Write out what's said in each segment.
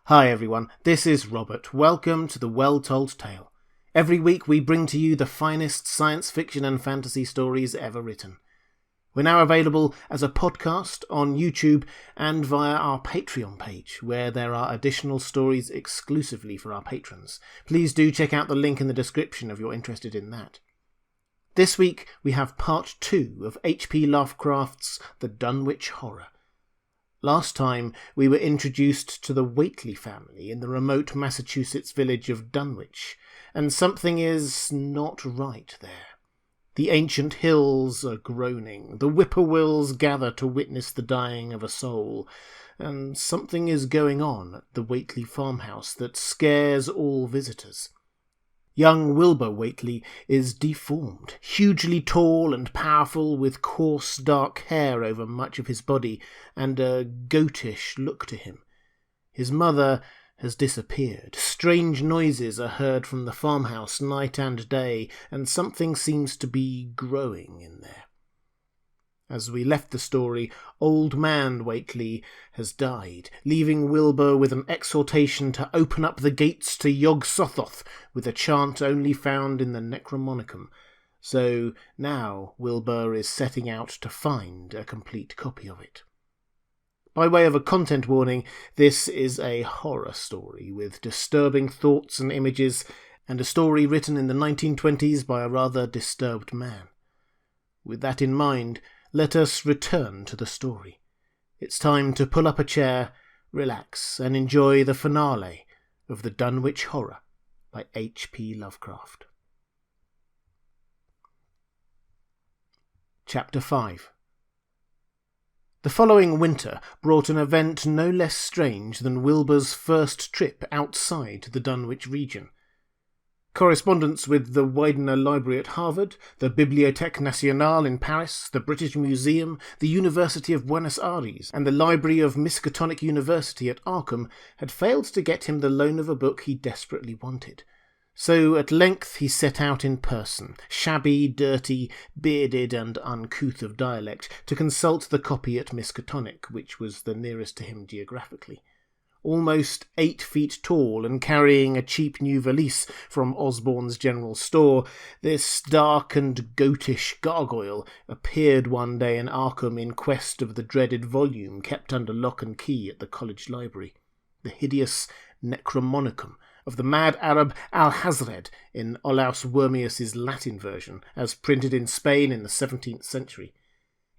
Hi everyone, this is Robert. Welcome to The Well-Told Tale. Every week we bring to you the finest science fiction and fantasy stories ever written. We're now available as a podcast on YouTube and via our Patreon page, where there are additional stories exclusively for our patrons. Please do check out the link in the description if you're interested in that. This week we have part 2 of H.P Lovecraft's The Dunwich Horror. Last time, we were introduced to the Whateley family in the remote Massachusetts village of Dunwich, and something is not right there. The ancient hills are groaning, the whippoorwills gather to witness the dying of a soul, and something is going on at the Whateley farmhouse that scares all visitors. Young Wilbur Whateley is deformed, hugely tall and powerful, with coarse dark hair over much of his body, and a goatish look to him. His mother has disappeared. Strange noises are heard from the farmhouse night and day, and something seems to be growing in there. As we left the story, old Man Whateley has died, leaving Wilbur with an exhortation to open up the gates to Yog-Sothoth with a chant only found in the Necronomicon. So now Wilbur is setting out to find a complete copy of it. By way of a content warning, this is a horror story with disturbing thoughts and images, and a story written in the 1920s by a rather disturbed man. With that in mind, let us return to the story. It's time to pull up a chair, relax, and enjoy the finale of The Dunwich Horror by H.P Lovecraft. Chapter 5. The following winter brought an event no less strange than Wilbur's first trip outside the Dunwich region. Correspondence with the Widener Library at Harvard, the Bibliothèque Nationale in Paris, the British Museum, the University of Buenos Aires, and the Library of Miskatonic University at Arkham had failed to get him the loan of a book he desperately wanted. So at length he set out in person, shabby, dirty, bearded and uncouth of dialect, to consult the copy at Miskatonic, which was the nearest to him geographically. Almost 8 feet tall and carrying a cheap new valise from Osborne's general store, this dark and goatish gargoyle appeared one day in Arkham in quest of the dreaded volume kept under lock and key at the college library, the hideous Necronomicon of the mad Arab Alhazred in Olaus Wormius's Latin version, as printed in Spain in the 17th century.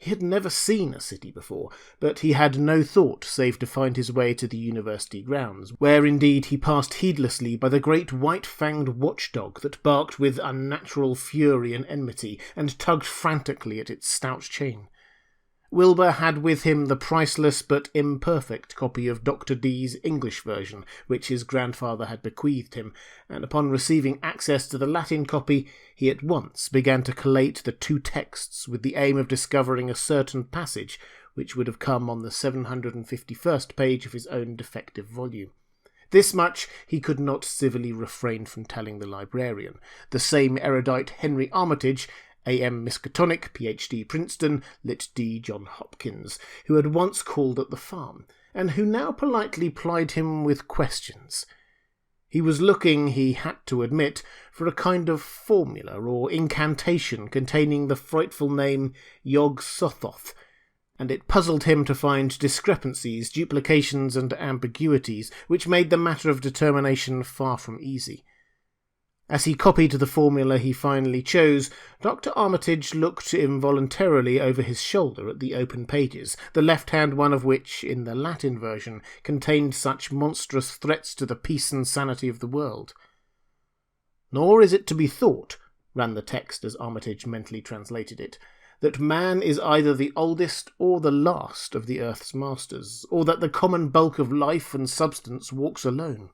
He had never seen a city before, but he had no thought save to find his way to the university grounds, where indeed he passed heedlessly by the great white-fanged watchdog that barked with unnatural fury and enmity, and tugged frantically at its stout chain. Wilbur had with him the priceless but imperfect copy of Dr. Dee's English version, which his grandfather had bequeathed him, and upon receiving access to the Latin copy, he at once began to collate the 2 texts with the aim of discovering a certain passage which would have come on the 751st page of his own defective volume. This much he could not civilly refrain from telling the librarian, the same erudite Henry Armitage, A.M. Miskatonic, Ph.D. Princeton, Lit. D. John Hopkins, who had once called at the farm, and who now politely plied him with questions. He was looking, he had to admit, for a kind of formula or incantation containing the frightful name Yog-Sothoth, and it puzzled him to find discrepancies, duplications, and ambiguities, which made the matter of determination far from easy. As he copied the formula he finally chose, Dr. Armitage looked involuntarily over his shoulder at the open pages, the left-hand one of which, in the Latin version, contained such monstrous threats to the peace and sanity of the world. "Nor is it to be thought," ran the text as Armitage mentally translated it, "that man is either the oldest or the last of the earth's masters, or that the common bulk of life and substance walks alone.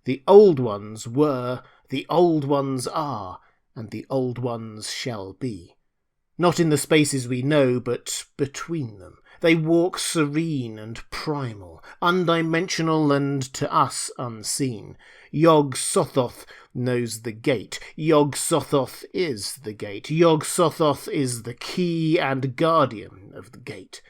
The old ones were, the old ones are, and the old ones shall be. Not in the spaces we know, but between them. They walk serene and primal, undimensional and to us unseen. Yog-Sothoth knows the gate. Yog-Sothoth is the gate. Yog-Sothoth is the key and guardian of the gate.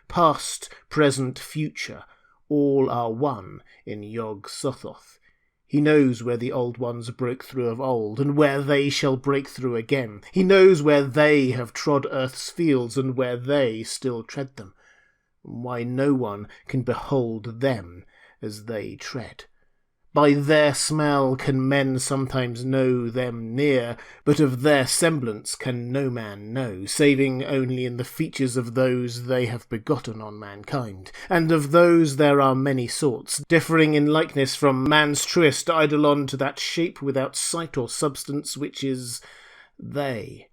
Past, present, future, All are one in Yog Sothoth. He knows where the old ones broke through of old, and where they shall break through again. He knows where they have trod earth's fields, and where they still tread them. Why no one can behold them as they tread. By their smell can men sometimes know them near, but of their semblance can no man know, saving only in the features of those they have begotten on mankind. And of those there are many sorts, differing in likeness from man's truest eidolon to that shape without sight or substance which is they.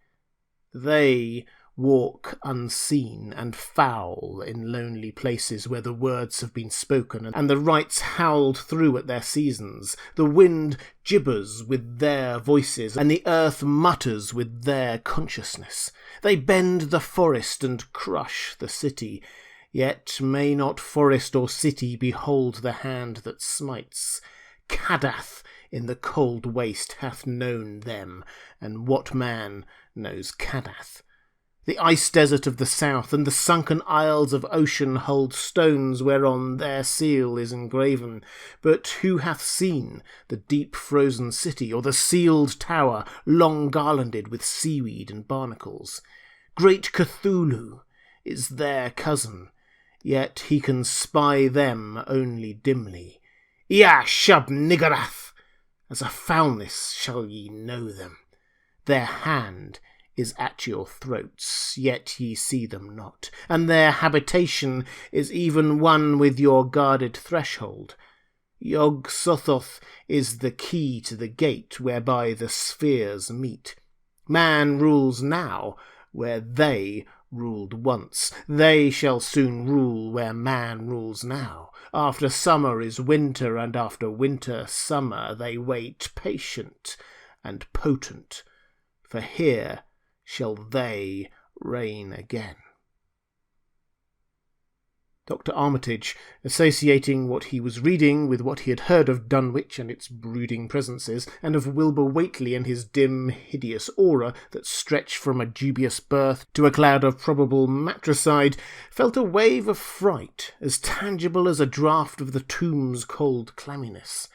They walk unseen and foul in lonely places where the words have been spoken and the rites howled through at their seasons. The wind gibbers with their voices, and the earth mutters with their consciousness. They bend the forest and crush the city, yet may not forest or city behold the hand that smites. Cadath in the cold waste hath known them, and what man knows Cadath? The ice desert of the south and the sunken isles of ocean hold stones whereon their seal is engraven. But who hath seen the deep frozen city, or the sealed tower long garlanded with seaweed and barnacles? Great Cthulhu is their cousin, yet he can spy them only dimly. Ea Shub Niggurath! As a foulness shall ye know them. Their hand is at your throats, yet ye see them not, and their habitation is even one with your guarded threshold. Yog Sothoth is the key to the gate whereby the spheres meet. Man rules now where they ruled once. They shall soon rule where man rules now. After summer is winter, and after winter summer. They wait patient and potent, for here shall they reign again. Dr. Armitage, associating what he was reading with what he had heard of Dunwich and its brooding presences, and of Wilbur Whateley and his dim, hideous aura that stretched from a dubious birth to a cloud of probable matricide, felt a wave of fright, as tangible as a draught of the tomb's cold clamminess.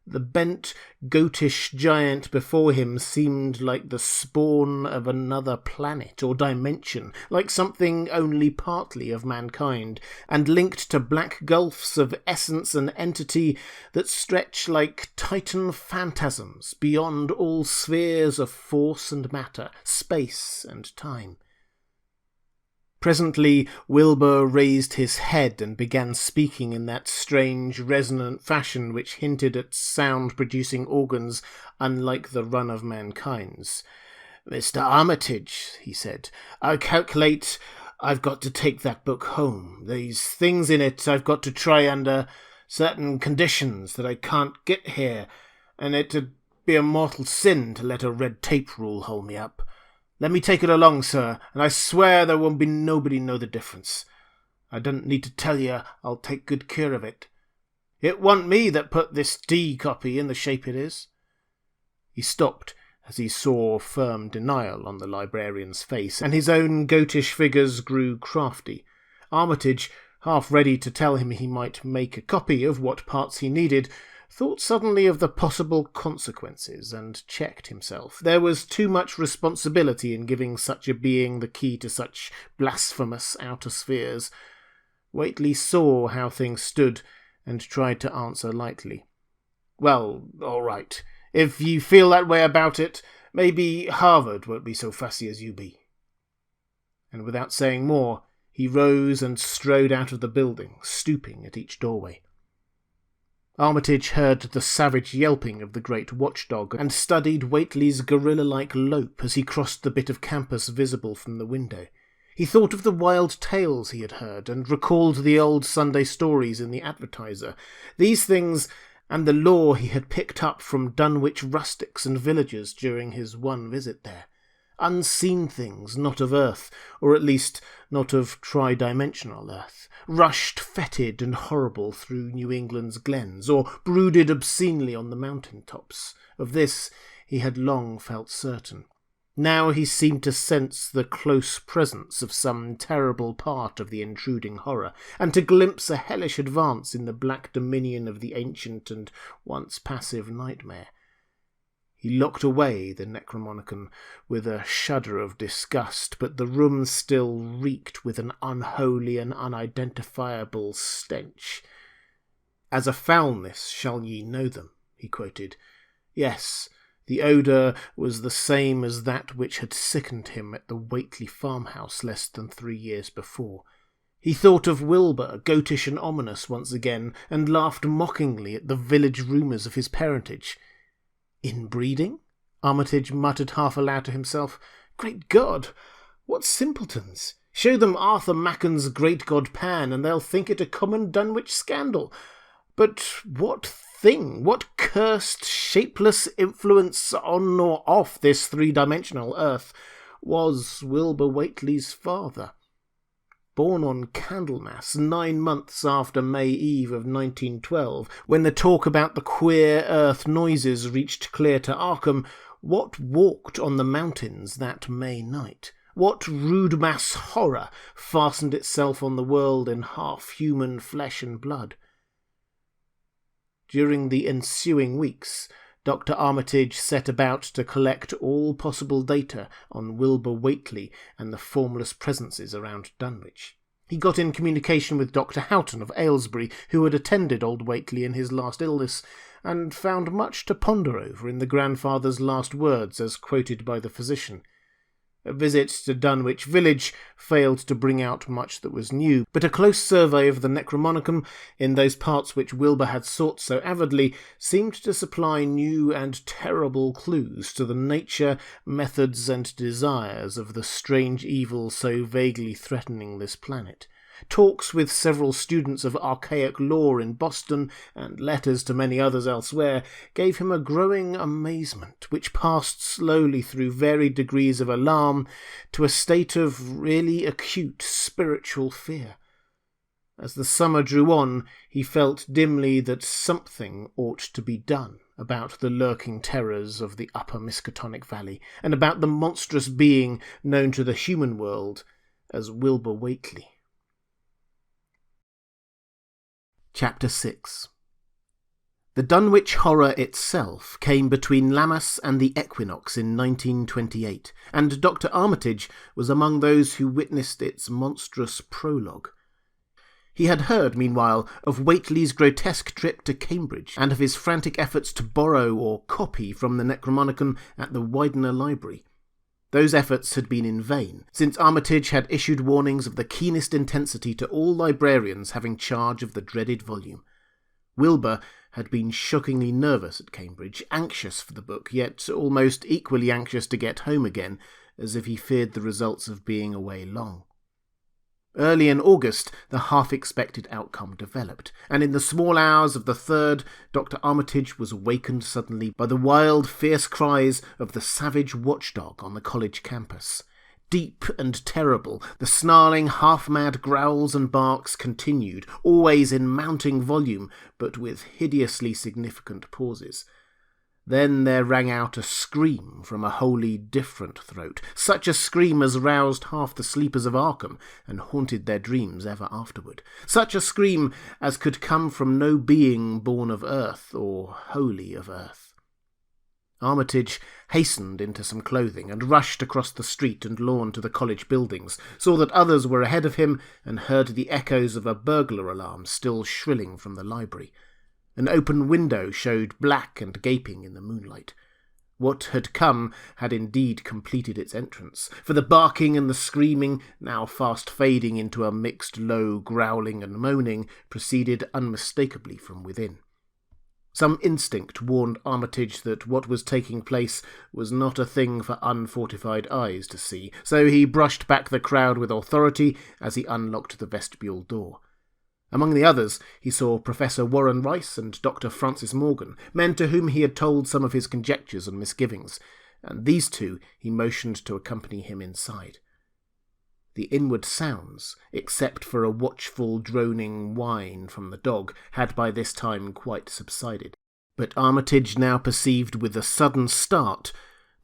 The bent, goatish giant before him seemed like the spawn of another planet or dimension, like something only partly of mankind, and linked to black gulfs of essence and entity that stretch like titan phantasms beyond all spheres of force and matter, space and time. Presently Wilbur raised his head and began speaking in that strange, resonant fashion which hinted at sound-producing organs unlike the run of mankind's. "Mr. Armitage," he said, "I calculate I've got to take that book home. These things in it I've got to try under certain conditions that I can't get here, and it'd be a mortal sin to let a red tape rule hold me up. Let me take it along, sir, and I swear there won't be nobody know the difference. I don't need to tell you I'll take good care of it. It wasn't me that put this D copy in the shape it is." He stopped as he saw firm denial on the librarian's face, and his own goatish figures grew crafty. Armitage, half ready to tell him he might make a copy of what parts he needed, thought suddenly of the possible consequences and checked himself. There was too much responsibility in giving such a being the key to such blasphemous outer spheres. Whateley saw how things stood and tried to answer lightly. "Well, all right. If you feel that way about it, maybe Harvard won't be so fussy as you be." And without saying more, he rose and strode out of the building, stooping at each doorway. Armitage heard the savage yelping of the great watchdog and studied Whateley's gorilla-like lope as he crossed the bit of campus visible from the window. He thought of the wild tales he had heard and recalled the old Sunday stories in the Advertiser. These things and the lore he had picked up from Dunwich rustics and villagers during his one visit there. Unseen things not of Earth, or at least not of tri-dimensional Earth, rushed fetid and horrible through New England's glens, or brooded obscenely on the mountain tops. Of this he had long felt certain. Now he seemed to sense the close presence of some terrible part of the intruding horror, and to glimpse a hellish advance in the black dominion of the ancient and once passive nightmare. He locked away the Necronomicon with a shudder of disgust, but the room still reeked with an unholy and unidentifiable stench. "As a foulness shall ye know them," he quoted. Yes, the odour was the same as that which had sickened him at the Whateley farmhouse less than 3 years before. He thought of Wilbur, goatish and ominous once again, and laughed mockingly at the village rumours of his parentage. "Inbreeding?" Armitage muttered half aloud to himself. "Great God! What simpletons! Show them Arthur Macken's Great God Pan, and they'll think it a common Dunwich scandal. But what thing, what cursed, shapeless influence on or off this three-dimensional earth was Wilbur Whateley's father? Born on Candlemas, 9 months after May Eve of 1912, when the talk about the queer earth noises reached clear to Arkham, what walked on the mountains that May night? What rude mass horror fastened itself on the world in half-human flesh and blood? During the ensuing weeks, Dr. Armitage set about to collect all possible data on Wilbur Whateley and the formless presences around Dunwich. He got in communication with Dr. Houghton of Aylesbury, who had attended old Whateley in his last illness, and found much to ponder over in the grandfather's last words as quoted by the physician. A visit to Dunwich village failed to bring out much that was new, but a close survey of the Necronomicon in those parts which Wilbur had sought so avidly seemed to supply new and terrible clues to the nature, methods, and desires of the strange evil so vaguely threatening this planet. Talks with several students of archaic law in Boston, and letters to many others elsewhere, gave him a growing amazement, which passed slowly through varied degrees of alarm to a state of really acute spiritual fear. As the summer drew on, he felt dimly that something ought to be done about the lurking terrors of the upper Miskatonic Valley, and about the monstrous being known to the human world as Wilbur Whateley. Chapter 6. The Dunwich Horror itself came between Lammas and the equinox in 1928, and Dr. Armitage was among those who witnessed its monstrous prologue. He had heard, meanwhile, of Whateley's grotesque trip to Cambridge, and of his frantic efforts to borrow or copy from the Necronomicon at the Widener Library. Those efforts had been in vain, since Armitage had issued warnings of the keenest intensity to all librarians having charge of the dreaded volume. Wilbur had been shockingly nervous at Cambridge, anxious for the book, yet almost equally anxious to get home again, as if he feared the results of being away long. Early in August, the half-expected outcome developed, and in the small hours of the 3rd, Dr. Armitage was awakened suddenly by the wild, fierce cries of the savage watchdog on the college campus. Deep and terrible, the snarling, half-mad growls and barks continued, always in mounting volume, but with hideously significant pauses. Then there rang out a scream from a wholly different throat, such a scream as roused half the sleepers of Arkham and haunted their dreams ever afterward, such a scream as could come from no being born of earth or wholly of earth. Armitage hastened into some clothing and rushed across the street and lawn to the college buildings, saw that others were ahead of him, and heard the echoes of a burglar alarm still shrilling from the library. An open window showed black and gaping in the moonlight. What had come had indeed completed its entrance, for the barking and the screaming, now fast fading into a mixed low growling and moaning, proceeded unmistakably from within. Some instinct warned Armitage that what was taking place was not a thing for unfortified eyes to see, so he brushed back the crowd with authority as he unlocked the vestibule door. Among the others, he saw Professor Warren Rice and Dr. Francis Morgan, men to whom he had told some of his conjectures and misgivings, and these two he motioned to accompany him inside. The inward sounds, except for a watchful droning whine from the dog, had by this time quite subsided. But Armitage now perceived with a sudden start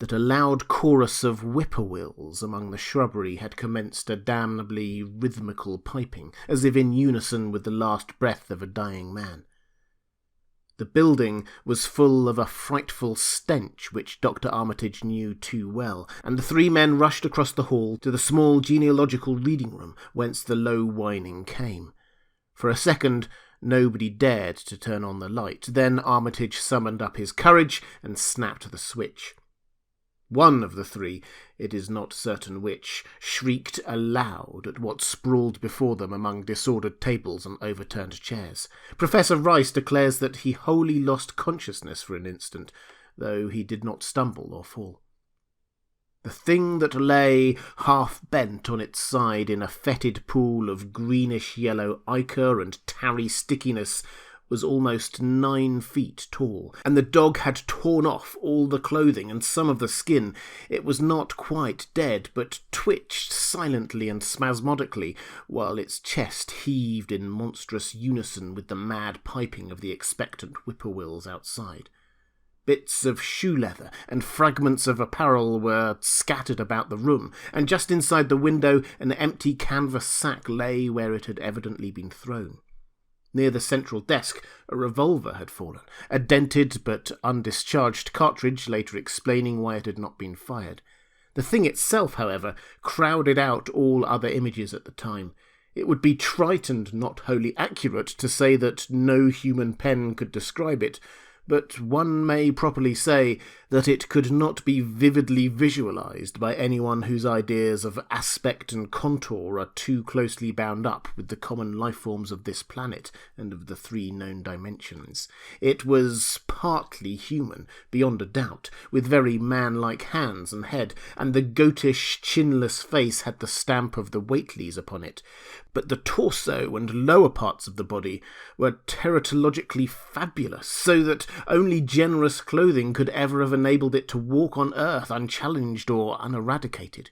that a loud chorus of whippoorwills among the shrubbery had commenced a damnably rhythmical piping, as if in unison with the last breath of a dying man. The building was full of a frightful stench which Dr. Armitage knew too well, and the three men rushed across the hall to the small genealogical reading room whence the low whining came. For a second, nobody dared to turn on the light. Then Armitage summoned up his courage and snapped the switch. One of the three, it is not certain which, shrieked aloud at what sprawled before them among disordered tables and overturned chairs. Professor Rice declares that he wholly lost consciousness for an instant, though he did not stumble or fall. The thing that lay half-bent on its side in a fetid pool of greenish-yellow ichor and tarry stickiness was almost 9 feet tall, and the dog had torn off all the clothing and some of the skin. It was not quite dead, but twitched silently and spasmodically, while its chest heaved in monstrous unison with the mad piping of the expectant whippoorwills outside. Bits of shoe leather and fragments of apparel were scattered about the room, and just inside the window an empty canvas sack lay where it had evidently been thrown. Near the central desk, a revolver had fallen, a dented but undischarged cartridge later explaining why it had not been fired. The thing itself, however, crowded out all other images at the time. It would be trite and not wholly accurate to say that no human pen could describe it, but one may properly say that it could not be vividly visualized by anyone whose ideas of aspect and contour are too closely bound up with the common life forms of this planet and of the 3 known dimensions. It was partly human, beyond a doubt, with very man-like hands and head, and the goatish, chinless face had the stamp of the Whateleys upon it. But the torso and lower parts of the body were teratologically fabulous, so that only generous clothing could ever have enabled it to walk on earth unchallenged or uneradicated.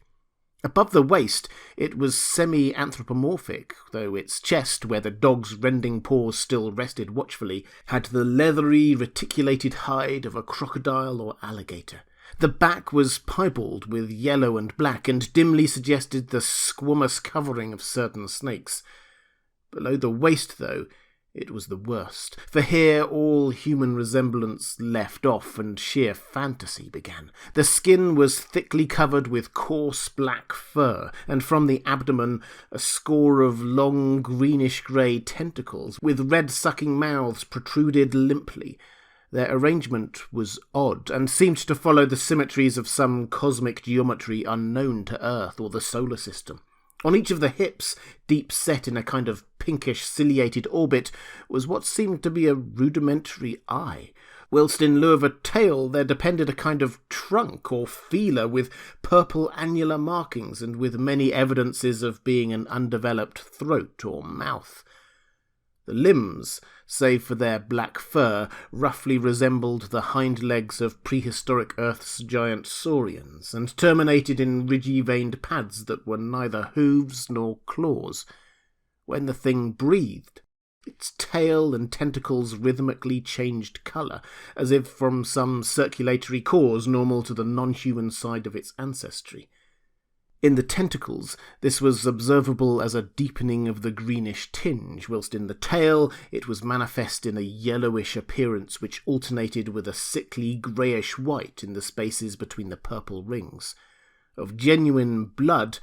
Above the waist it was semi-anthropomorphic, though its chest, where the dog's rending paws still rested watchfully, had the leathery, reticulated hide of a crocodile or alligator. The back was piebald with yellow and black, and dimly suggested the squamous covering of certain snakes. Below the waist, though, it was the worst, for here all human resemblance left off and sheer fantasy began. The skin was thickly covered with coarse black fur, and from the abdomen a score of long greenish-grey tentacles with red-sucking mouths protruded limply. Their arrangement was odd, and seemed to follow the symmetries of some cosmic geometry unknown to Earth or the solar system. On each of the hips, deep set in a kind of pinkish ciliated orbit, was what seemed to be a rudimentary eye, whilst in lieu of a tail there depended a kind of trunk or feeler with purple annular markings and with many evidences of being an undeveloped throat or mouth. The limbs, save for their black fur, roughly resembled the hind legs of prehistoric Earth's giant saurians, and terminated in ridgy-veined pads that were neither hooves nor claws. When the thing breathed, its tail and tentacles rhythmically changed colour, as if from some circulatory cause normal to the non-human side of its ancestry. In the tentacles, this was observable as a deepening of the greenish tinge, whilst in the tail it was manifest in a yellowish appearance which alternated with a sickly greyish-white in the spaces between the purple rings. Of genuine blood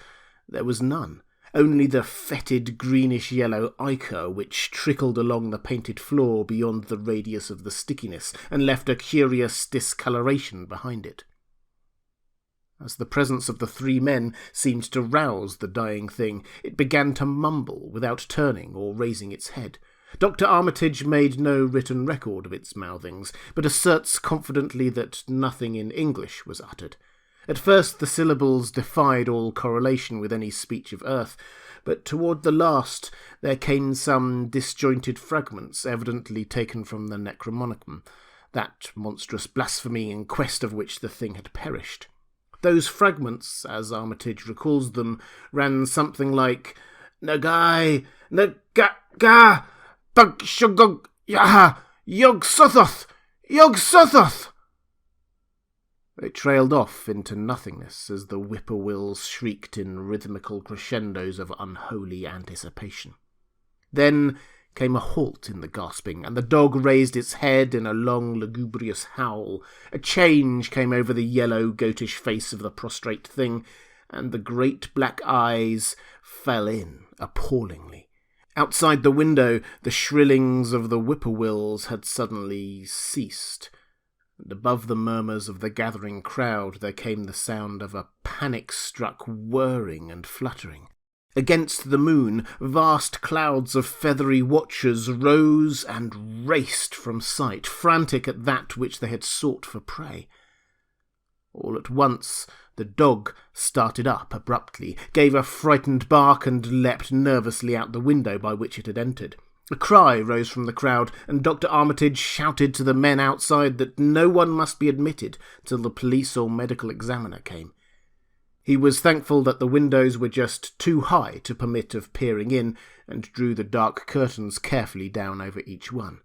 there was none, only the fetid greenish-yellow ichor which trickled along the painted floor beyond the radius of the stickiness, and left a curious discoloration behind it. As the presence of the 3 men seemed to rouse the dying thing, it began to mumble without turning or raising its head. Dr. Armitage made no written record of its mouthings, but asserts confidently that nothing in English was uttered. At first the syllables defied all correlation with any speech of Earth, but toward the last there came some disjointed fragments, evidently taken from the Necronomicon, that monstrous blasphemy in quest of which the thing had perished. Those fragments, as Armitage recalls them, ran something like Nagai, Naga, Bagshugog, Yaha, Yog Sothoth, Yog Sothoth. They trailed off into nothingness as the whippoorwills shrieked in rhythmical crescendos of unholy anticipation. Then came a halt in the gasping, and the dog raised its head in a long, lugubrious howl. A change came over the yellow, goatish face of the prostrate thing, and the great black eyes fell in appallingly. Outside the window, the shrillings of the whippoorwills had suddenly ceased, and above the murmurs of the gathering crowd there came the sound of a panic-struck whirring and fluttering. Against the moon, vast clouds of feathery watchers rose and raced from sight, frantic at that which they had sought for prey. All at once the dog started up abruptly, gave a frightened bark, and leapt nervously out the window by which it had entered. A cry rose from the crowd, and Dr. Armitage shouted to the men outside that no one must be admitted till the police or medical examiner came. He was thankful that the windows were just too high to permit of peering in, and drew the dark curtains carefully down over each one.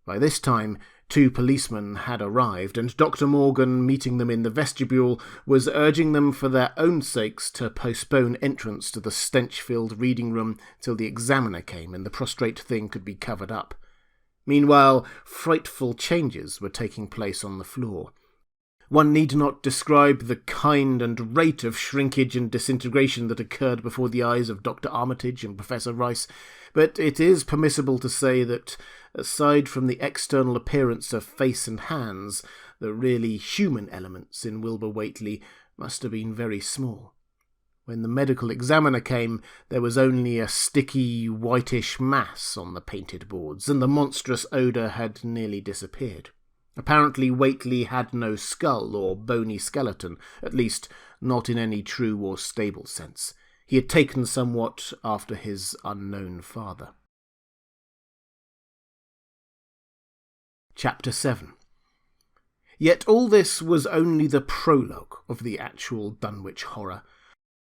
By this time 2 policemen had arrived, and Dr. Morgan, meeting them in the vestibule, was urging them for their own sakes to postpone entrance to the stench-filled reading room till the examiner came and the prostrate thing could be covered up. Meanwhile, frightful changes were taking place on the floor. One need not describe the kind and rate of shrinkage and disintegration that occurred before the eyes of Dr. Armitage and Professor Rice, but it is permissible to say that, aside from the external appearance of face and hands, the really human elements in Wilbur Whateley must have been very small. When the medical examiner came, there was only a sticky, whitish mass on the painted boards, and the monstrous odour had nearly disappeared. Apparently Whateley had no skull or bony skeleton, at least not in any true or stable sense. He had taken somewhat after his unknown father. Chapter 7. Yet all this was only the prologue of the actual Dunwich Horror.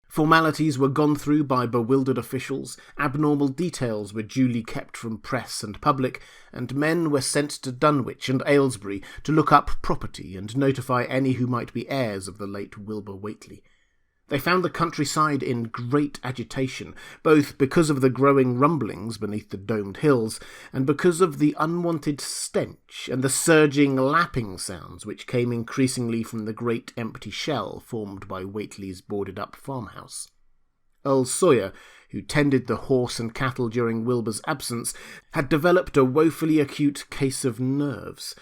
Formalities were gone through by bewildered officials, abnormal details were duly kept from press and public, and men were sent to Dunwich and Aylesbury to look up property and notify any who might be heirs of the late Wilbur Whateley. They found the countryside in great agitation, both because of the growing rumblings beneath the domed hills, and because of the unwanted stench and the surging, lapping sounds which came increasingly from the great empty shell formed by Whateley's boarded-up farmhouse. Earl Sawyer, who tended the horse and cattle during Wilbur's absence, had developed a woefully acute case of nerves.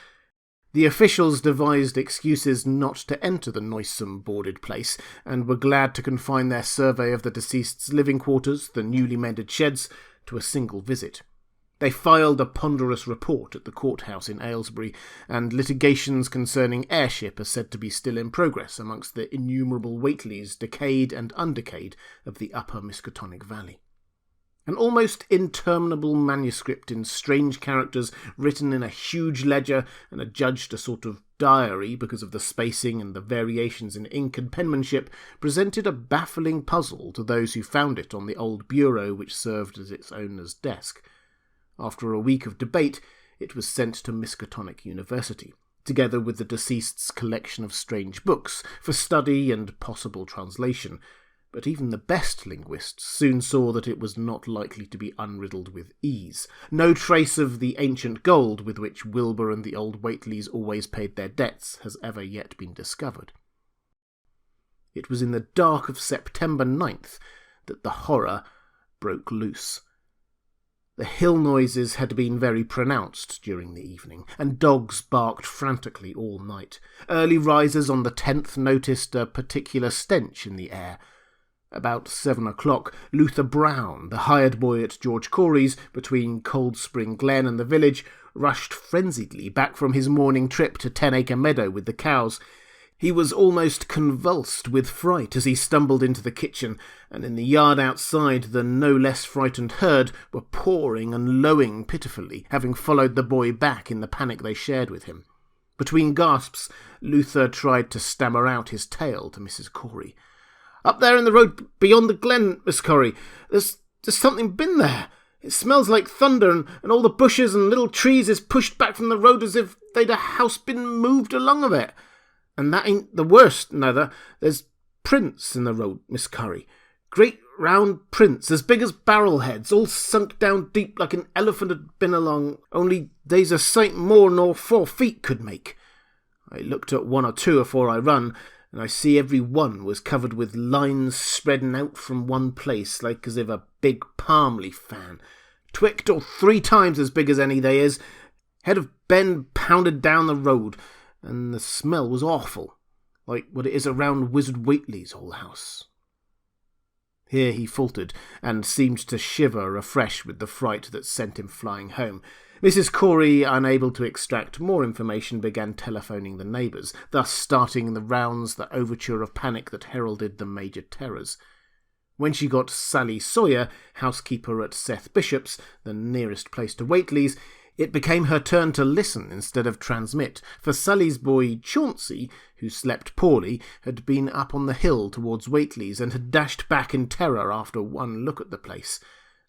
The officials devised excuses not to enter the noisome boarded place, and were glad to confine their survey of the deceased's living quarters, the newly mended sheds, to a single visit. They filed a ponderous report at the courthouse in Aylesbury, and litigations concerning heirship are said to be still in progress amongst the innumerable Whateleys, decayed and undecayed, of the upper Miskatonic Valley. An almost interminable manuscript in strange characters written in a huge ledger and adjudged a sort of diary because of the spacing and the variations in ink and penmanship presented a baffling puzzle to those who found it on the old bureau which served as its owner's desk. After a week of debate, it was sent to Miskatonic University, together with the deceased's collection of strange books, for study and possible translation. But even the best linguists soon saw that it was not likely to be unriddled with ease. No trace of the ancient gold with which Wilbur and the old Whateleys always paid their debts has ever yet been discovered. It was in the dark of September 9th that the horror broke loose. The hill noises had been very pronounced during the evening, and dogs barked frantically all night. Early risers on the 10th noticed a particular stench in the air. About 7 o'clock, Luther Brown, the hired boy at George Corey's, between Cold Spring Glen and the village, rushed frenziedly back from his morning trip to 10-acre meadow with the cows. He was almost convulsed with fright as he stumbled into the kitchen, and in the yard outside the no less frightened herd were pawing and lowing pitifully, having followed the boy back in the panic they shared with him. Between gasps, Luther tried to stammer out his tale to Mrs. Corey. "Up there in the road beyond the glen, Miss Corey. There's something been there. It smells like thunder, and all the bushes and little trees is pushed back from the road as if they'd a house been moved along of it. And that ain't the worst, neither. There's prints in the road, Miss Curry. Great round prints, as big as barrel heads, all sunk down deep like an elephant had been along, only they's a sight more nor 4 feet could make. I looked at 1 or 2 afore I run, and I see every one was covered with lines spreading out from one place, like as if a big palm leaf fan. Twicked or 3 times as big as any they is. Head of Ben pounded down the road, and the smell was awful, like what it is around Wizard Whateley's whole house. Here he faltered, and seemed to shiver afresh with the fright that sent him flying home. Mrs. Corey, unable to extract more information, began telephoning the neighbours, thus starting the rounds the overture of panic that heralded the major terrors. When she got Sally Sawyer, housekeeper at Seth Bishop's, the nearest place to Whateley's, it became her turn to listen instead of transmit, for Sally's boy Chauncey, who slept poorly, had been up on the hill towards Whateley's and had dashed back in terror after one look at the place,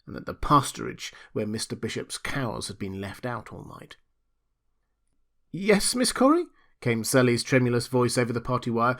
and at the pasturage where Mr. Bishop's cows had been left out all night. "Yes, Miss Corey?" came Sally's tremulous voice over the party wire.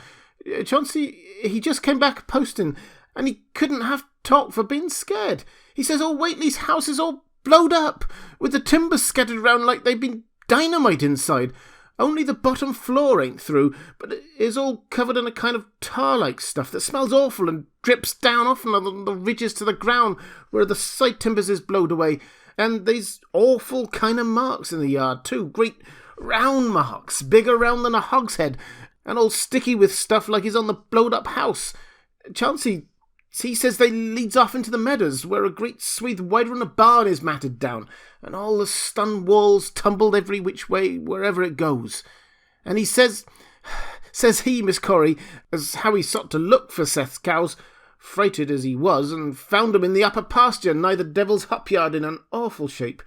"Chauncey, he just came back posting, and he couldn't have talk for being scared. He says all Whateley's house is all blowed up, with the timbers scattered round like they've been dynamite inside. Only the bottom floor ain't through, but it is all covered in a kind of tar-like stuff that smells awful and drips down often on the ridges to the ground where the side timbers is blowed away. And there's awful kind of marks in the yard too, great round marks, bigger round than a hogshead, and all sticky with stuff like he's on the blowed-up house. Chauncey, he says they leads off into the meadows, where a great swathe wider than a barn is matted down, and all the stun walls tumbled every which way wherever it goes. And he says he, Miss Corey, as how he sought to look for Seth's cows, frighted as he was, and found 'em in the upper pasture nigh the Devil's Hop Yard in an awful shape.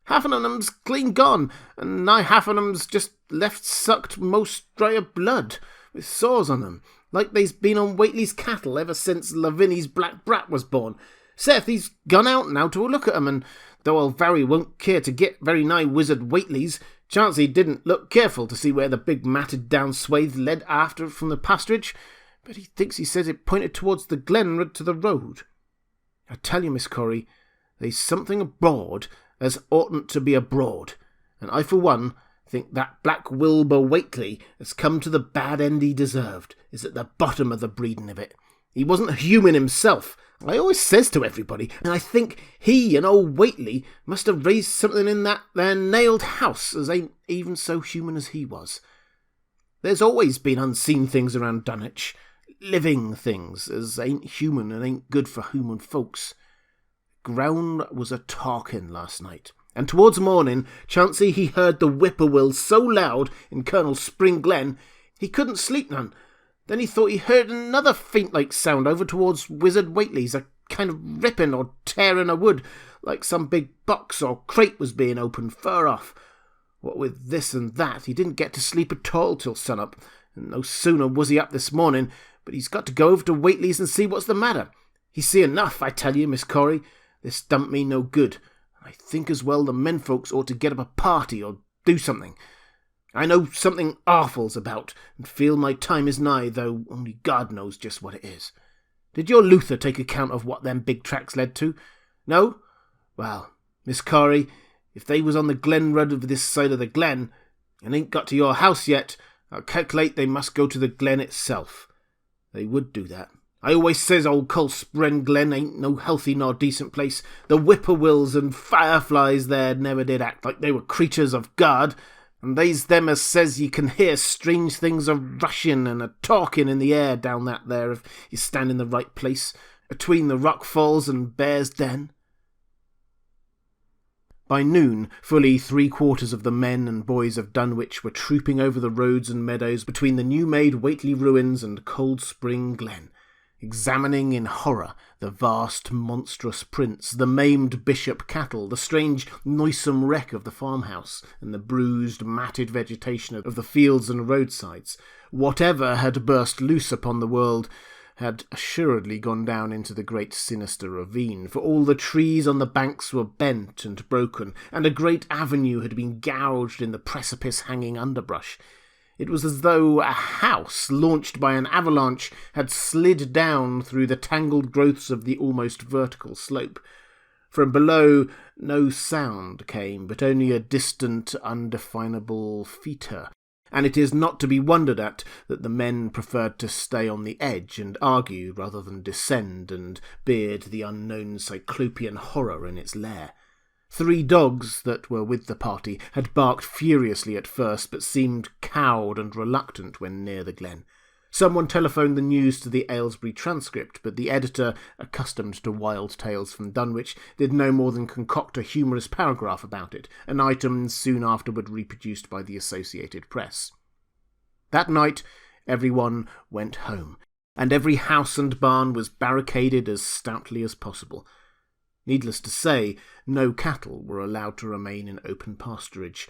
Half on 'em's clean gone, and nigh half on 'em's just left sucked most dry of blood, with sores on 'em, like they's been on Whateley's cattle ever since Lavinia's black brat was born. Seth, he's gone out now to look at 'em, and though I'll vow he won't care to get very nigh Wizard Whateley's, Chauncey didn't look careful to see where the big matted down swathe led after from the pasturage, but he says it pointed towards the glen to the road. I tell you, Miss Corey, there's something abroad as oughtn't to be abroad, and I for one think that black Wilbur Whateley has come to the bad end he deserved, is at the bottom of the breeding of it. He wasn't a human himself, I always says to everybody, and I think he and old Whateley must have raised something in that there nailed house as ain't even so human as he was. There's always been unseen things around Dunwich, living things as ain't human and ain't good for human folks. Ground was a talking last night, and towards morning, Chauncey he heard the whippoorwill so loud in Colonel Spring Glen he couldn't sleep none. Then he thought he heard another faint-like sound over towards Wizard Whateley's, a kind of ripping or tearing of wood, like some big box or crate was being opened fur off. What with this and that, he didn't get to sleep at all till sun-up, and no sooner was he up this morning, but he's got to go over to Whateley's and see what's the matter. He's see enough, I tell you, Miss Corey. This don't mean no good. I think as well the menfolks ought to get up a party or do something. I know something awful's about, and feel my time is nigh, though only God knows just what it is. Did your Luther take account of what them big tracks led to? No? Well, Miss Corey, if they was on the glen rud of this side of the glen, and ain't got to your house yet, I'll calculate they must go to the glen itself. They would do that. I always says old Col Spren Glen ain't no healthy nor decent place. The whippoorwills and fireflies there never did act like they were creatures of God, and they's them as says you can hear strange things a-rushing and a-talking in the air down that there if you stand in the right place, atween the rock falls and Bear's Den. By noon, fully 3/4 of the men and boys of Dunwich were trooping over the roads and meadows between the new-made Whateley ruins and Cold Spring Glen, examining in horror the vast monstrous prints, the maimed bishop cattle, the strange noisome wreck of the farmhouse, and the bruised matted vegetation of the fields and roadsides. Whatever had burst loose upon the world had assuredly gone down into the great sinister ravine, for all the trees on the banks were bent and broken, and a great avenue had been gouged in the precipice-hanging underbrush. It was as though a house launched by an avalanche had slid down through the tangled growths of the almost vertical slope. From below, no sound came, but only a distant, undefinable fetor, and it is not to be wondered at that the men preferred to stay on the edge and argue rather than descend and beard the unknown cyclopean horror in its lair. 3 dogs that were with the party had barked furiously at first, but seemed cowed and reluctant when near the glen. Someone telephoned the news to the Aylesbury Transcript, but the editor, accustomed to wild tales from Dunwich, did no more than concoct a humorous paragraph about it, an item soon afterward reproduced by the Associated Press. That night everyone went home, and every house and barn was barricaded as stoutly as possible. Needless to say, no cattle were allowed to remain in open pasturage.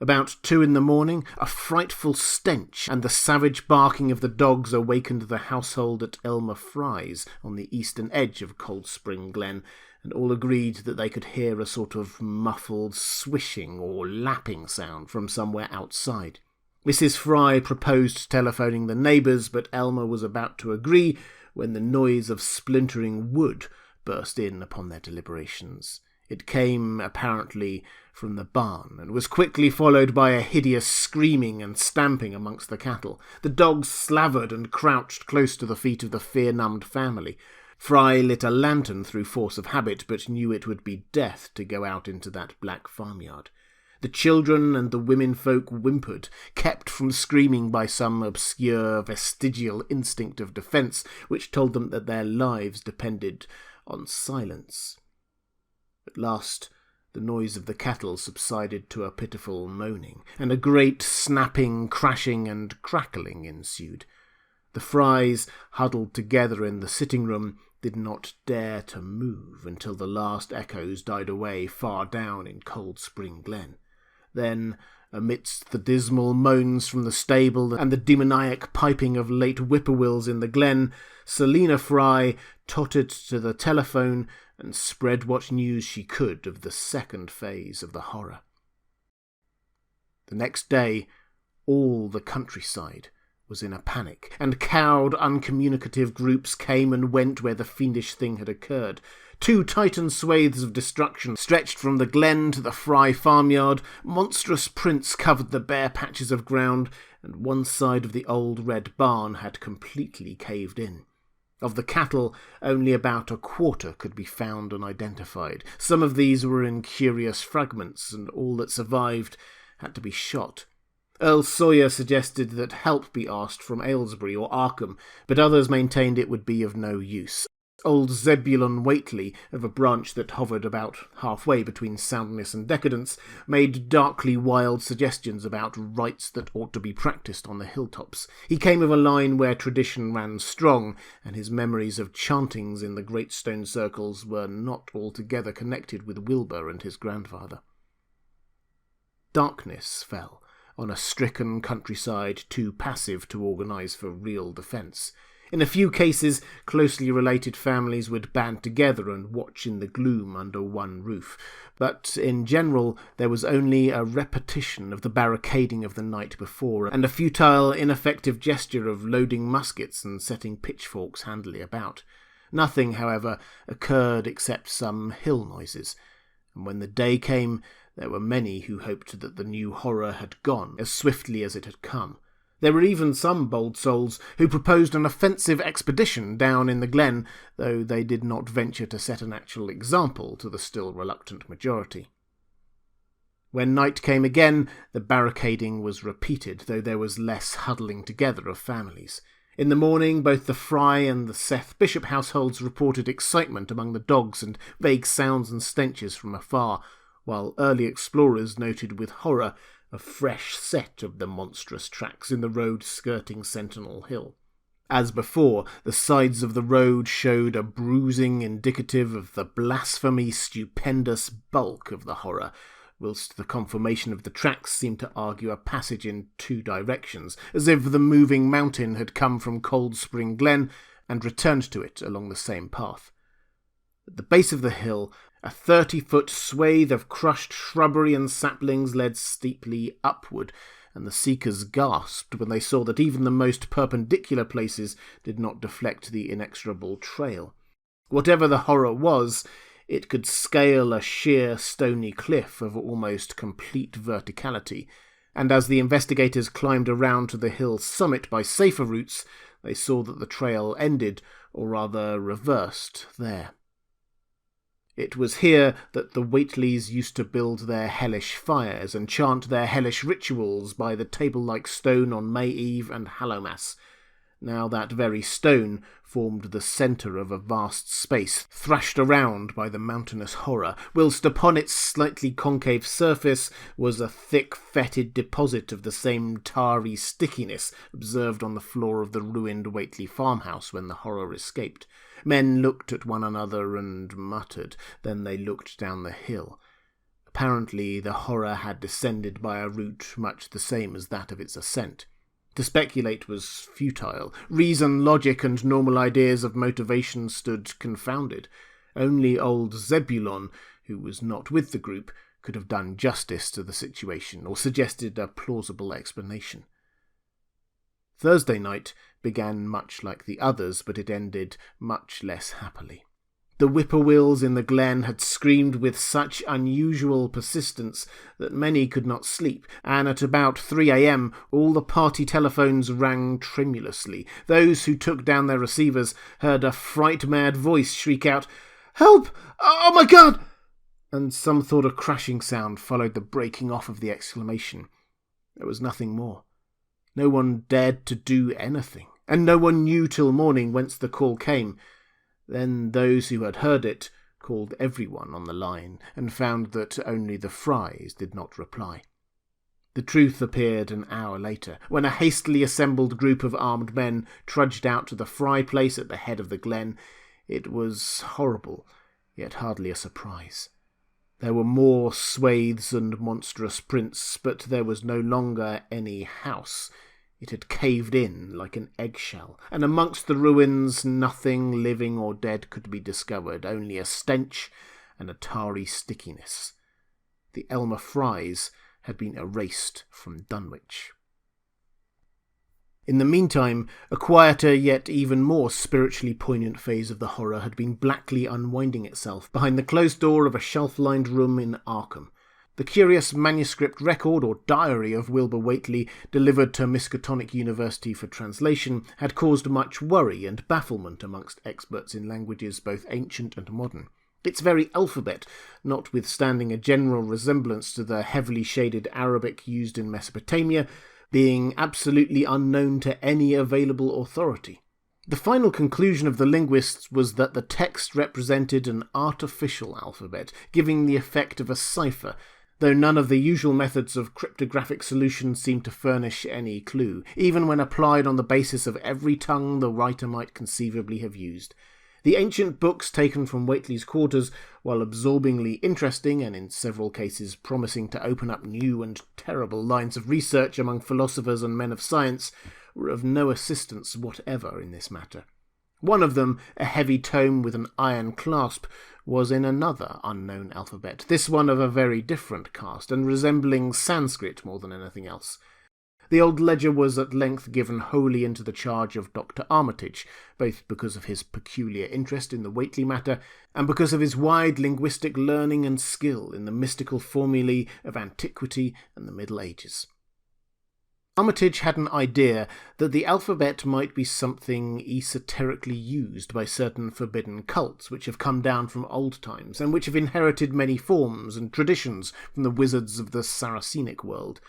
About 2 a.m, a frightful stench and the savage barking of the dogs awakened the household at Elmer Fry's on the eastern edge of Cold Spring Glen, and all agreed that they could hear a sort of muffled swishing or lapping sound from somewhere outside. Mrs. Fry proposed telephoning the neighbours, but Elmer was about to agree when the noise of splintering wood burst in upon their deliberations. It came, apparently, from the barn, and was quickly followed by a hideous screaming and stamping amongst the cattle. The dogs slavered and crouched close to the feet of the fear-numbed family. Fry lit a lantern through force of habit, but knew it would be death to go out into that black farmyard. The children and the womenfolk whimpered, kept from screaming by some obscure vestigial instinct of defence which told them that their lives depended on silence. At last the noise of the cattle subsided to a pitiful moaning, and a great snapping, crashing, and crackling ensued. The Frys, huddled together in the sitting-room, did not dare to move until the last echoes died away far down in Cold Spring Glen. Then, amidst the dismal moans from the stable and the demoniac piping of late whippoorwills in the glen, Selina Fry tottered to the telephone and spread what news she could of the second phase of the horror. The next day, all the countryside was in a panic, and cowed, uncommunicative groups came and went where the fiendish thing had occurred. 2 titan swathes of destruction stretched from the glen to the Fry farmyard. Monstrous prints covered the bare patches of ground, and one side of the old red barn had completely caved in. Of the cattle, only about a quarter could be found and identified. Some of these were in curious fragments, and all that survived had to be shot. Earl Sawyer suggested that help be asked from Aylesbury or Arkham, but others maintained it would be of no use. Old Zebulon Whateley, of a branch that hovered about halfway between soundness and decadence, made darkly wild suggestions about rites that ought to be practised on the hilltops. He came of a line where tradition ran strong, and his memories of chantings in the great stone circles were not altogether connected with Wilbur and his grandfather. Darkness fell on a stricken countryside too passive to organise for real defence. In a few cases, closely related families would band together and watch in the gloom under one roof, but in general there was only a repetition of the barricading of the night before, and a futile, ineffective gesture of loading muskets and setting pitchforks handily about. Nothing, however, occurred except some hill noises, and when the day came, there were many who hoped that the new horror had gone as swiftly as it had come. There were even some bold souls who proposed an offensive expedition down in the glen, though they did not venture to set an actual example to the still reluctant majority. When night came again, the barricading was repeated, though there was less huddling together of families. In the morning, both the Fry and the Seth Bishop households reported excitement among the dogs and vague sounds and stenches from afar, while early explorers noted with horror a fresh set of the monstrous tracks in the road skirting Sentinel Hill. As before, the sides of the road showed a bruising indicative of the blasphemy stupendous bulk of the horror, whilst the conformation of the tracks seemed to argue a passage in 2 directions, as if the moving mountain had come from Cold Spring Glen and returned to it along the same path. At the base of the hill, a 30-foot swathe of crushed shrubbery and saplings led steeply upward, and the seekers gasped when they saw that even the most perpendicular places did not deflect the inexorable trail. Whatever the horror was, it could scale a sheer stony cliff of almost complete verticality, and as the investigators climbed around to the hill's summit by safer routes, they saw that the trail ended, or rather reversed, there. It was here that the Whateleys used to build their hellish fires and chant their hellish rituals by the table-like stone on May Eve and Hallowmas. Now that very stone formed the centre of a vast space, thrashed around by the mountainous horror, whilst upon its slightly concave surface was a thick, fetid deposit of the same tarry stickiness observed on the floor of the ruined Whateley farmhouse when the horror escaped. Men looked at one another and muttered, then they looked down the hill. Apparently the horror had descended by a route much the same as that of its ascent. To speculate was futile. Reason, logic, and normal ideas of motivation stood confounded. Only old Zebulon, who was not with the group, could have done justice to the situation or suggested a plausible explanation. Thursday night began much like the others, but it ended much less happily. The whippoorwills in the glen had screamed with such unusual persistence that many could not sleep, and at about 3 a.m. all the party telephones rang tremulously. Those who took down their receivers heard a fright-mad voice shriek out, "Help! Oh my God!" And some thought a crashing sound followed the breaking off of the exclamation. There was nothing more. No one dared to do anything, and no one knew till morning whence the call came. Then those who had heard it called everyone on the line, and found that only the Frys did not reply. The truth appeared an hour later, when a hastily assembled group of armed men trudged out to the Fry place at the head of the glen. It was horrible, yet hardly a surprise. There were more swathes and monstrous prints, but there was no longer any house. It had caved in like an eggshell, and amongst the ruins nothing living or dead could be discovered, only a stench and a tarry stickiness. The Elmer Frys had been erased from Dunwich. In the meantime, a quieter yet even more spiritually poignant phase of the horror had been blackly unwinding itself behind the closed door of a shelf-lined room in Arkham. The curious manuscript record or diary of Wilbur Whateley, delivered to Miskatonic University for translation, had caused much worry and bafflement amongst experts in languages both ancient and modern. Its very alphabet, notwithstanding a general resemblance to the heavily shaded Arabic used in Mesopotamia, being absolutely unknown to any available authority. The final conclusion of the linguists was that the text represented an artificial alphabet, giving the effect of a cipher, though none of the usual methods of cryptographic solution seemed to furnish any clue, even when applied on the basis of every tongue the writer might conceivably have used. The ancient books taken from Whateley's quarters, while absorbingly interesting and in several cases promising to open up new and terrible lines of research among philosophers and men of science, were of no assistance whatever in this matter. One of them, a heavy tome with an iron clasp, was in another unknown alphabet, this one of a very different cast, and resembling Sanskrit more than anything else. The old ledger was at length given wholly into the charge of Dr. Armitage, both because of his peculiar interest in the Whateley matter, and because of his wide linguistic learning and skill in the mystical formulae of antiquity and the Middle Ages. Armitage had an idea that the alphabet might be something esoterically used by certain forbidden cults which have come down from old times, and which have inherited many forms and traditions from the wizards of the Saracenic world.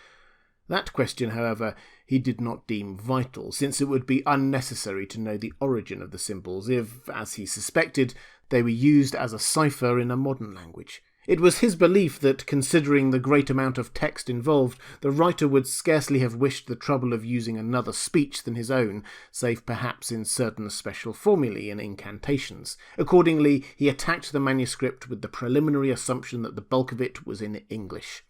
That question, however, he did not deem vital, since it would be unnecessary to know the origin of the symbols if, as he suspected, they were used as a cipher in a modern language. It was his belief that, considering the great amount of text involved, the writer would scarcely have wished the trouble of using another speech than his own, save perhaps in certain special formulae and incantations. Accordingly, he attacked the manuscript with the preliminary assumption that the bulk of it was in English.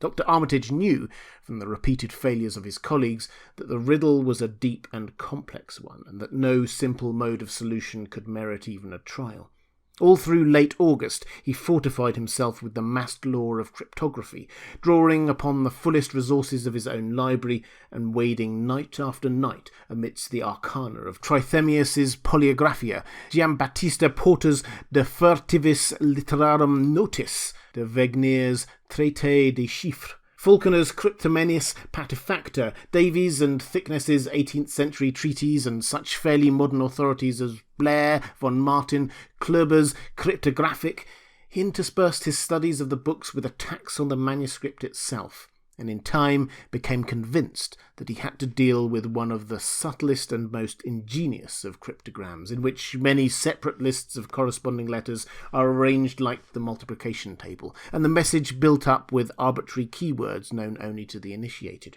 Dr. Armitage knew, from the repeated failures of his colleagues, that the riddle was a deep and complex one, and that no simple mode of solution could merit even a trial. All through late August he fortified himself with the massed lore of cryptography, drawing upon the fullest resources of his own library and wading night after night amidst the arcana of Trithemius's Polyographia, Giambattista Porta's De Furtivis Literarum Notis, de Wegnier's Traité des Chiffres, Falconer's Cryptomenius Patefacta, Davies and Thickness's 18th century treatise, and such fairly modern authorities as Blair, von Martin, Kloeber's Cryptographic. He interspersed his studies of the books with attacks on the manuscript itself, and in time became convinced that he had to deal with one of the subtlest and most ingenious of cryptograms, in which many separate lists of corresponding letters are arranged like the multiplication table, and the message built up with arbitrary keywords known only to the initiated.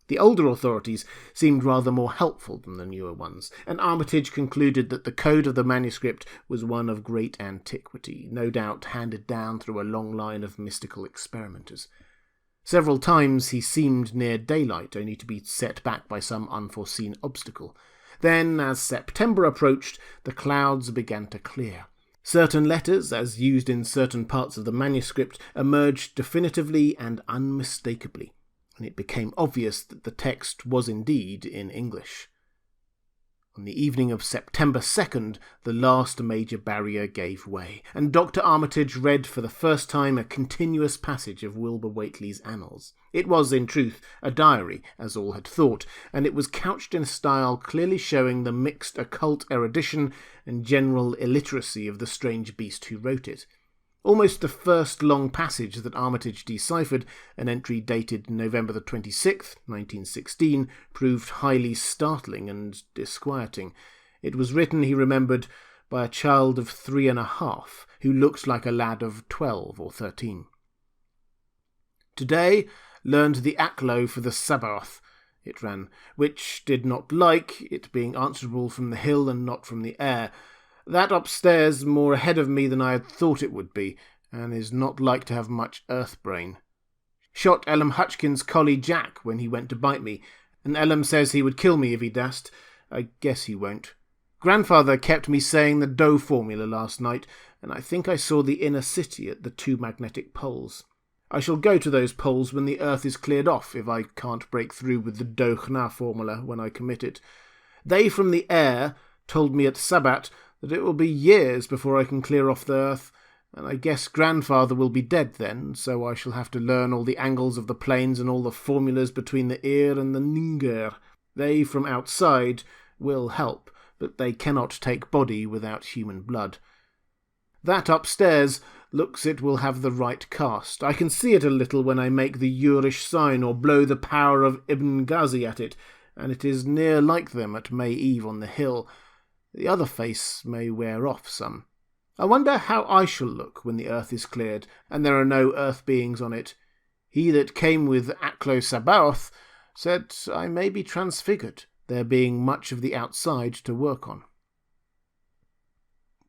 The older authorities seemed rather more helpful than the newer ones, and Armitage concluded that the code of the manuscript was one of great antiquity, no doubt handed down through a long line of mystical experimenters. Several times he seemed near daylight, only to be set back by some unforeseen obstacle. Then, as September approached, the clouds began to clear. Certain letters, as used in certain parts of the manuscript, emerged definitively and unmistakably, and it became obvious that the text was indeed in English. On the evening of September 2nd, the last major barrier gave way, and Dr. Armitage read for the first time a continuous passage of Wilbur Whateley's annals. It was, in truth, a diary, as all had thought, and it was couched in a style clearly showing the mixed occult erudition and general illiteracy of the strange beast who wrote it. Almost the first long passage that Armitage deciphered, an entry dated November the 26th, 1916, proved highly startling and disquieting. It was written, he remembered, by a child of 3.5, who looked like a lad of 12 or 13. Today learned the Aklo for the Sabbath, it ran, which did not like, it being answerable from the hill and not from the air. That upstairs more ahead of me than I had thought it would be, and is not like to have much earth brain. Shot Elam Hutchkins's collie Jack when he went to bite me, and Elam says he would kill me if he dast. I guess he won't. Grandfather kept me saying the Doe formula last night, and I think I saw the inner city at the 2 magnetic poles. I shall go to those poles when the earth is cleared off, if I can't break through with the Doe-Chna formula when I commit it. They from the air told me at Sabbat that it will be years before I can clear off the earth, and I guess Grandfather will be dead then, so I shall have to learn all the angles of the planes and all the formulas between the ear and the ninger. They from outside will help, but they cannot take body without human blood. That upstairs looks it will have the right cast. I can see it a little when I make the Urish sign or blow the power of Ibn Ghazi at it, and it is near like them at May Eve on the hill. The other face may wear off some. I wonder how I shall look when the earth is cleared, and there are no earth beings on it. He that came with Aklo Sabaoth said I may be transfigured, there being much of the outside to work on.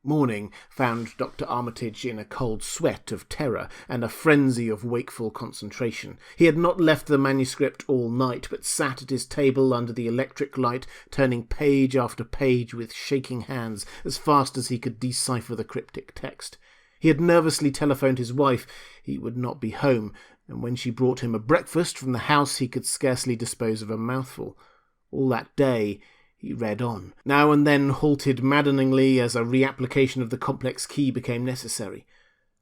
Morning found Dr. Armitage in a cold sweat of terror and a frenzy of wakeful concentration. He had not left the manuscript all night, but sat at his table under the electric light, turning page after page with shaking hands as fast as he could decipher the cryptic text. He had nervously telephoned his wife he would not be home, and when she brought him a breakfast from the house he could scarcely dispose of a mouthful. All that day he read on, now and then halted maddeningly as a reapplication of the complex key became necessary.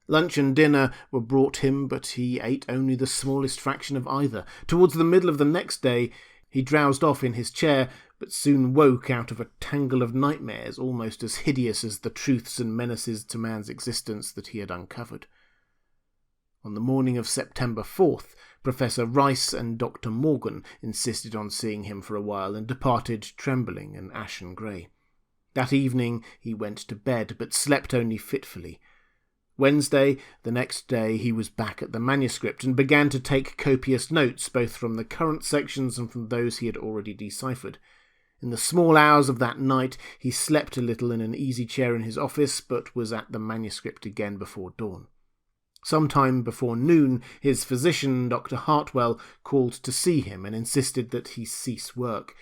Lunch and dinner were brought him, but he ate only the smallest fraction of either. Towards the middle of the next day he drowsed off in his chair, but soon woke out of a tangle of nightmares almost as hideous as the truths and menaces to man's existence that he had uncovered. On the morning of September 4th, Professor Rice and Dr. Morgan insisted on seeing him for a while and departed trembling and ashen grey. That evening he went to bed, but slept only fitfully. Wednesday, the next day, he was back at the manuscript and began to take copious notes both from the current sections and from those he had already deciphered. In the small hours of that night he slept a little in an easy chair in his office, but was at the manuscript again before dawn. Some time before noon, his physician, Dr. Hartwell, called to see him and insisted that he cease work.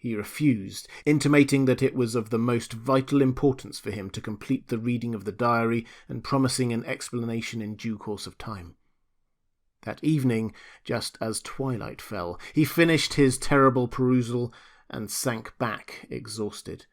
He refused, intimating that it was of the most vital importance for him to complete the reading of the diary and promising an explanation in due course of time. That evening, just as twilight fell, he finished his terrible perusal and sank back exhausted.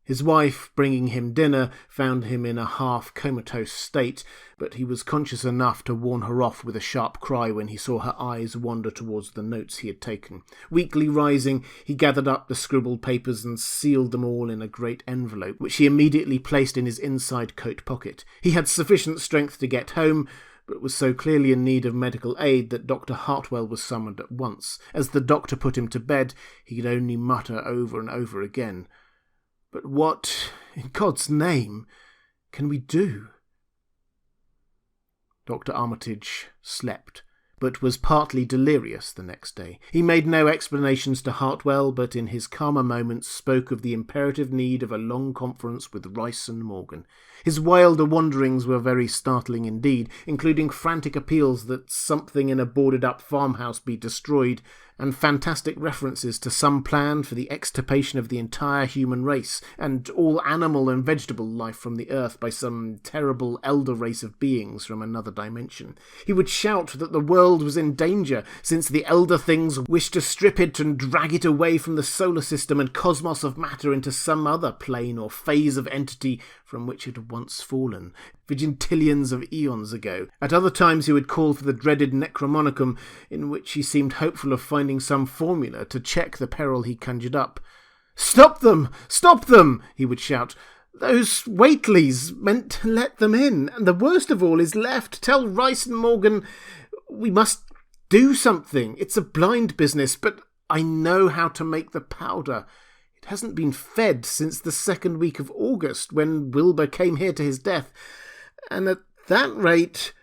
His wife, bringing him dinner, found him in a half-comatose state, but he was conscious enough to warn her off with a sharp cry when he saw her eyes wander towards the notes he had taken. Weakly rising, he gathered up the scribbled papers and sealed them all in a great envelope, which he immediately placed in his inside coat pocket. He had sufficient strength to get home, but was so clearly in need of medical aid that Dr. Hartwell was summoned at once. As the doctor put him to bed, he could only mutter over and over again, "But what, in God's name, can we do?" Dr. Armitage slept, but was partly delirious the next day. He made no explanations to Hartwell, but in his calmer moments spoke of the imperative need of a long conference with Rice and Morgan. His wilder wanderings were very startling indeed, including frantic appeals that something in a boarded-up farmhouse be destroyed, and fantastic references to some plan for the extirpation of the entire human race, and all animal and vegetable life from the earth by some terrible elder race of beings from another dimension. He would shout that the world was in danger, since the elder things wished to strip it and drag it away from the solar system and cosmos of matter into some other plane or phase of entity from which it had once fallen, vigintillions of eons ago. At other times he would call for the dreaded Necronomicon, in which he seemed hopeful of finding some formula to check the peril he conjured up. "Stop them! Stop them!" he would shout. "Those Whateleys meant to let them in, and the worst of all is left. Tell Rice and Morgan we must do something. It's a blind business, but I know how to make the powder. It hasn't been fed since the second week of August, when Wilbur came here to his death, and at that rate—"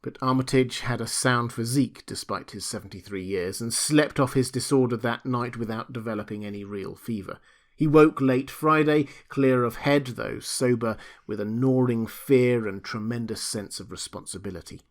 But Armitage had a sound physique despite his 73 years, and slept off his disorder that night without developing any real fever. He woke late Friday, clear of head, though sober, with a gnawing fear and tremendous sense of responsibility.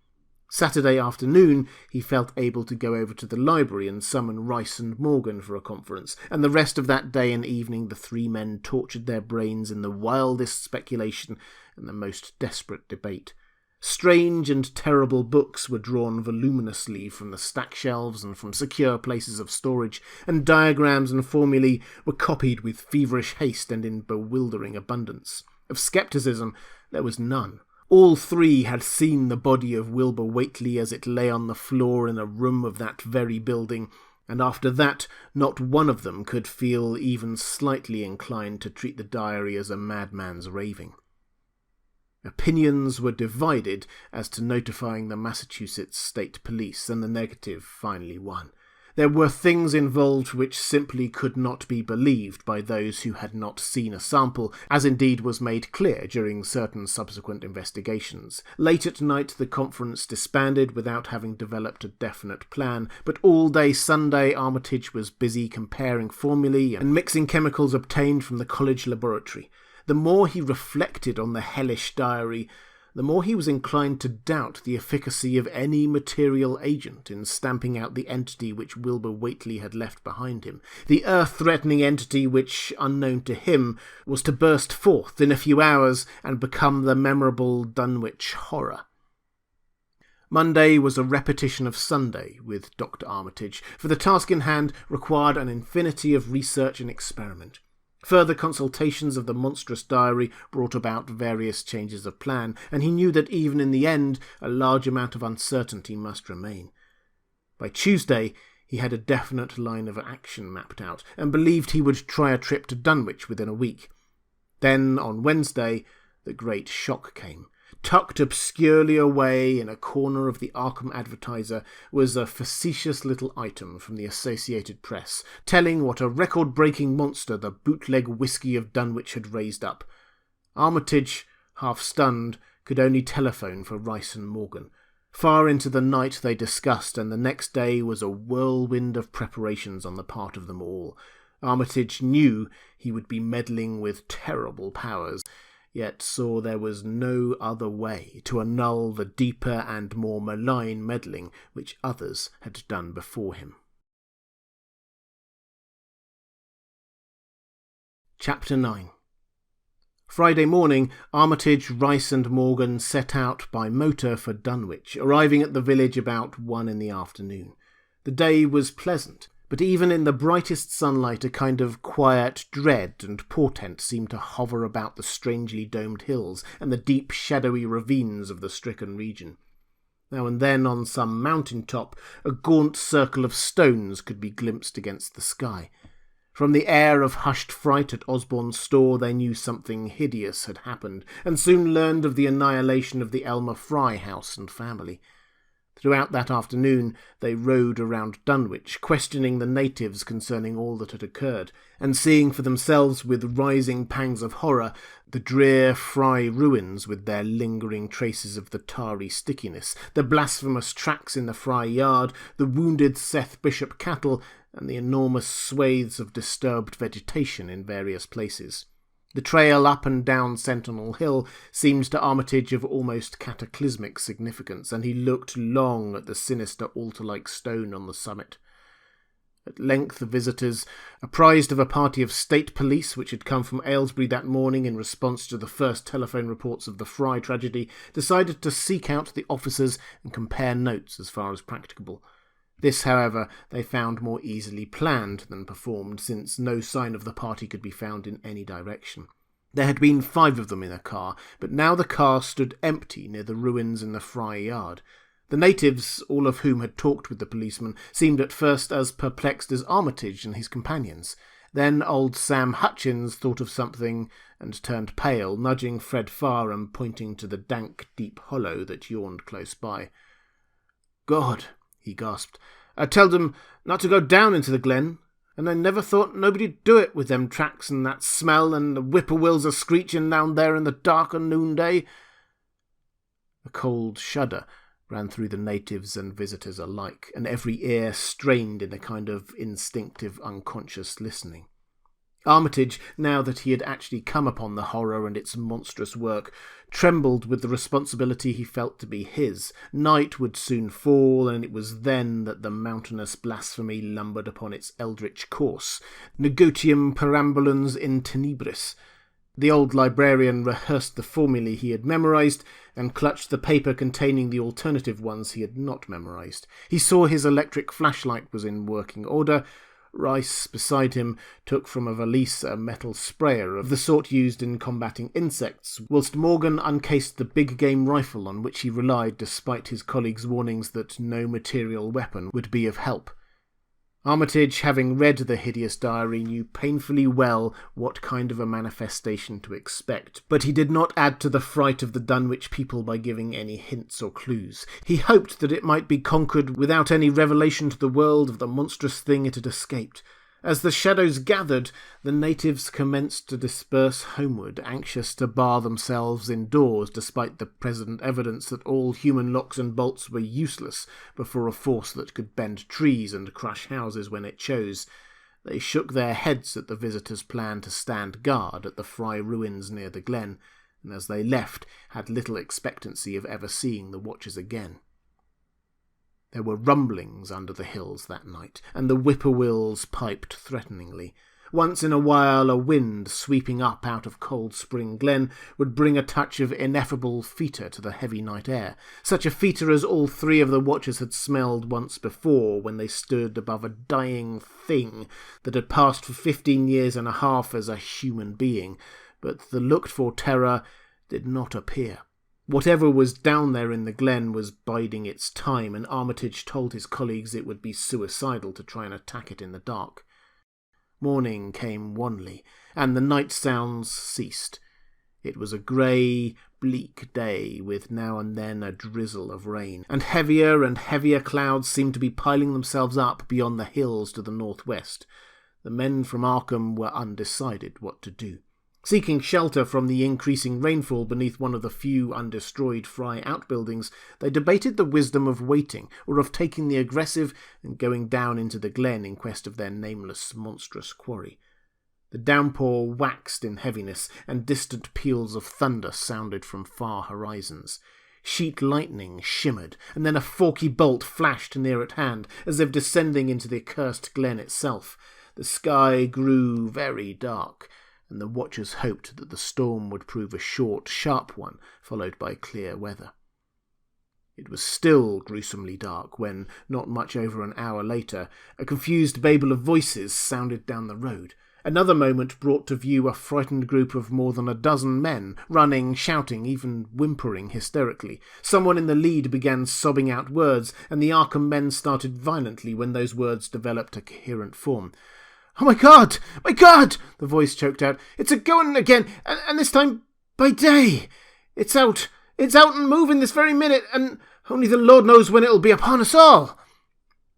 Saturday afternoon he felt able to go over to the library and summon Rice and Morgan for a conference, and the rest of that day and evening the three men tortured their brains in the wildest speculation and the most desperate debate. Strange and terrible books were drawn voluminously from the stack shelves and from secure places of storage, and diagrams and formulae were copied with feverish haste and in bewildering abundance. Of scepticism there was none. All three had seen the body of Wilbur Whateley as it lay on the floor in a room of that very building, and after that not one of them could feel even slightly inclined to treat the diary as a madman's raving. Opinions were divided as to notifying the Massachusetts State Police, and the negative finally won. There were things involved which simply could not be believed by those who had not seen a sample, as indeed was made clear during certain subsequent investigations. Late at night the conference disbanded without having developed a definite plan, but all day Sunday Armitage was busy comparing formulae and mixing chemicals obtained from the college laboratory. The more he reflected on the hellish diary, the more he was inclined to doubt the efficacy of any material agent in stamping out the entity which Wilbur Whateley had left behind him, the earth-threatening entity which, unknown to him, was to burst forth in a few hours and become the memorable Dunwich Horror. Monday was a repetition of Sunday with Dr. Armitage, for the task in hand required an infinity of research and experiment. Further consultations of the monstrous diary brought about various changes of plan, and he knew that even in the end a large amount of uncertainty must remain. By Tuesday he had a definite line of action mapped out, and believed he would try a trip to Dunwich within a week. Then, on Wednesday, the great shock came. Tucked obscurely away in a corner of the Arkham Advertiser was a facetious little item from the Associated Press, telling what a record-breaking monster the bootleg whiskey of Dunwich had raised up. Armitage, half stunned, could only telephone for Rice and Morgan. Far into the night they discussed, and the next day was a whirlwind of preparations on the part of them all. Armitage knew he would be meddling with terrible powers, yet saw there was no other way to annul the deeper and more malign meddling which others had done before him. Chapter 9. Friday morning, Armitage, Rice and Morgan set out by motor for Dunwich, arriving at the village about 1 in the afternoon. The day was pleasant, but even in the brightest sunlight a kind of quiet dread and portent seemed to hover about the strangely domed hills and the deep shadowy ravines of the stricken region. Now and then on some mountain top a gaunt circle of stones could be glimpsed against the sky. From the air of hushed fright at Osborne's store they knew something hideous had happened, and soon learned of the annihilation of the Elmer Fry house and family. Throughout that afternoon they rode around Dunwich, questioning the natives concerning all that had occurred, and seeing for themselves with rising pangs of horror the drear Fry ruins with their lingering traces of the tarry stickiness, the blasphemous tracks in the Fry yard, the wounded Seth Bishop cattle, and the enormous swathes of disturbed vegetation in various places. The trail up and down Sentinel Hill seemed to Armitage of almost cataclysmic significance, and he looked long at the sinister altar-like stone on the summit. At length the visitors, apprised of a party of state police which had come from Aylesbury that morning in response to the first telephone reports of the Fry tragedy, decided to seek out the officers and compare notes as far as practicable. This, however, they found more easily planned than performed, since no sign of the party could be found in any direction. There had been 5 of them in a car, but now the car stood empty near the ruins in the Fry yard. The natives, all of whom had talked with the policeman, seemed at first as perplexed as Armitage and his companions. Then old Sam Hutchins thought of something and turned pale, nudging Fred Farr and pointing to the dank, deep hollow that yawned close by. "God," he gasped, "I telled them not to go down into the glen, and I never thought nobody'd do it with them tracks and that smell and the whippoorwills a-screeching down there in the dark o' noonday." A cold shudder ran through the natives and visitors alike, and every ear strained in a kind of instinctive, unconscious listening. Armitage, now that he had actually come upon the horror and its monstrous work, trembled with the responsibility he felt to be his. Night would soon fall, and it was then that the mountainous blasphemy lumbered upon its eldritch course. Negotium perambulans in tenebris. The old librarian rehearsed the formulae he had memorized, and clutched the paper containing the alternative ones he had not memorized. He saw his electric flashlight was in working order. Rice, beside him, took from a valise a metal sprayer of the sort used in combating insects, whilst Morgan uncased the big game rifle on which he relied despite his colleagues' warnings that no material weapon would be of help. Armitage, having read the hideous diary, knew painfully well what kind of a manifestation to expect, but he did not add to the fright of the Dunwich people by giving any hints or clues. He hoped that it might be conquered without any revelation to the world of the monstrous thing it had escaped. As the shadows gathered, the natives commenced to disperse homeward, anxious to bar themselves indoors despite the present evidence that all human locks and bolts were useless before a force that could bend trees and crush houses when it chose. They shook their heads at the visitors' plan to stand guard at the Fry ruins near the glen, and as they left had little expectancy of ever seeing the watchers again. There were rumblings under the hills that night, and the whippoorwills piped threateningly. Once in a while a wind sweeping up out of Cold Spring Glen would bring a touch of ineffable foetor to the heavy night air, such a foetor as all 3 of the watchers had smelled once before when they stood above a dying thing that had passed for 15 years and a half as a human being, but the looked-for terror did not appear. Whatever was down there in the glen was biding its time, and Armitage told his colleagues it would be suicidal to try and attack it in the dark. Morning came wanly, and the night sounds ceased. It was a grey, bleak day, with now and then a drizzle of rain, and heavier clouds seemed to be piling themselves up beyond the hills to the northwest. The men from Arkham were undecided what to do. Seeking shelter from the increasing rainfall beneath one of the few undestroyed Fry outbuildings, they debated the wisdom of waiting, or of taking the aggressive and going down into the glen in quest of their nameless, monstrous quarry. The downpour waxed in heaviness, and distant peals of thunder sounded from far horizons. Sheet lightning shimmered, and then a forky bolt flashed near at hand, as if descending into the accursed glen itself. The sky grew very dark, and the watchers hoped that the storm would prove a short, sharp one, followed by clear weather. It was still gruesomely dark when, not much over an hour later, a confused babel of voices sounded down the road. Another moment brought to view a frightened group of more than a dozen men, running, shouting, even whimpering hysterically. Someone in the lead began sobbing out words, and the Arkham men started violently when those words developed a coherent form. "Oh my God! My God!" the voice choked out. "It's a-going again, and this time by day! It's out and moving this very minute, and only the Lord knows when it'll be upon us all!"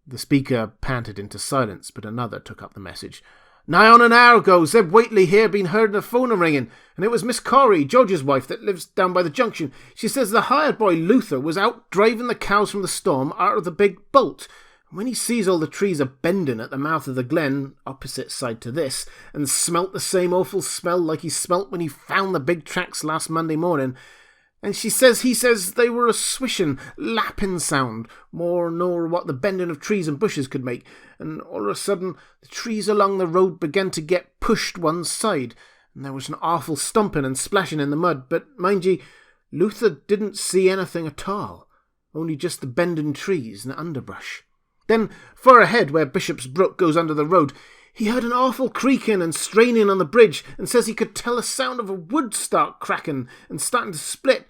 The speaker panted into silence, but another took up the message. "Nigh on an hour ago, Zeb Whateley here been heard the phone a-ringing, and it was Miss Corey, George's wife, that lives down by the junction. She says the hired boy Luther was out driving the cows from the storm out of the big bolt. When he sees all the trees a-bending at the mouth of the glen, opposite side to this, and smelt the same awful smell like he smelt when he found the big tracks last Monday morning, and he says they were a swishing, lapping sound, more nor what the bending of trees and bushes could make, and all of a sudden the trees along the road began to get pushed one side, and there was an awful stomping and splashing in the mud, but mind ye, Luther didn't see anything at all, only just the bending trees and the underbrush. Then, far ahead, where Bishop's Brook goes under the road, he heard an awful creaking and straining on the bridge, and says he could tell a sound of a wood stalk cracking and starting to split,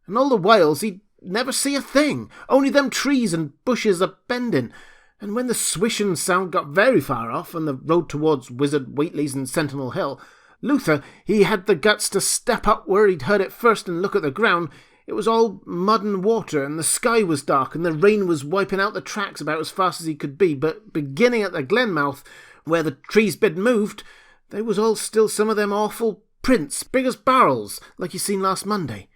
and all the whiles he'd never see a thing, only them trees and bushes a-bending, and when the swishing sound got very far off, and the road towards Wizard Whateley's and Sentinel Hill, Luther, he had the guts to step up where he'd heard it first and look at the ground. It was all mud and water, and the sky was dark, and the rain was wiping out the tracks about as fast as he could be, but beginning at the glen mouth, where the trees bid moved, they was all still some of them awful prints, big as barrels, like you seen last Monday."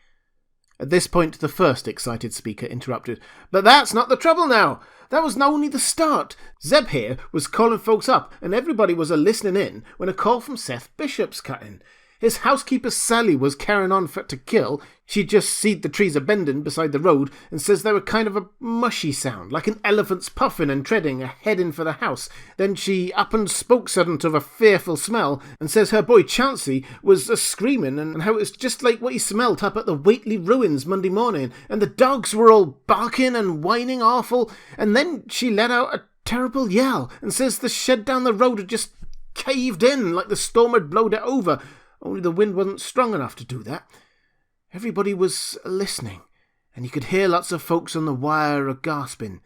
At this point the first excited speaker interrupted. "But that's not the trouble now. That was only the start. Zeb here was calling folks up, and everybody was a-listening in when a call from Seth Bishop's cut in. His housekeeper Sally was carrying on for to kill. She'd just seed the trees a-bending beside the road, and says they were kind of a mushy sound, like an elephant's puffing and treading a-heading for the house. Then she up and spoke sudden of a fearful smell, and says her boy Chancey was a-screaming, and how it was just like what he smelt up at the Whateley ruins Monday morning, and the dogs were all barking and whining awful, and then she let out a terrible yell, and says the shed down the road had just caved in like the storm had blowed it over, only the wind wasn't strong enough to do that. Everybody was listening, and you could hear lots of folks on the wire a-gasping.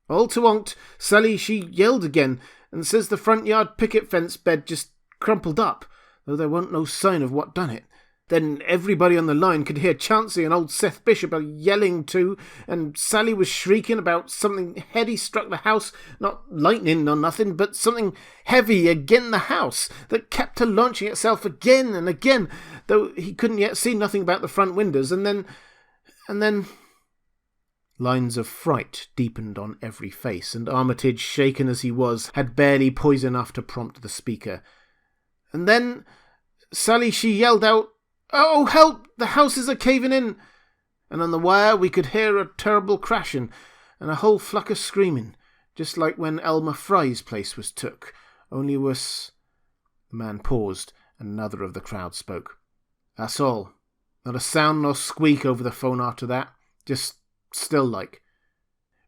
All to onct, Sally she yelled again, and says the front yard picket fence bed just crumpled up, though there wasn't no sign of what done it. Then everybody on the line could hear Chancey and old Seth Bishop yelling too, and Sally was shrieking about something heady struck the house, not lightning nor nothing, but something heavy agin the house, that kept launching itself again and again, though he couldn't yet see nothing about the front windows, and then... Lines of fright deepened on every face, and Armitage, shaken as he was, had barely poise enough to prompt the speaker. And then Sally she yelled out, "Oh, help! The house is a-caving in!" And on the wire we could hear a terrible crashing, and a whole flock of screaming, just like when Elmer Fry's place was took, only worse. The man paused, and another of the crowd spoke. "That's all. Not a sound nor squeak over the phone after that, just still like.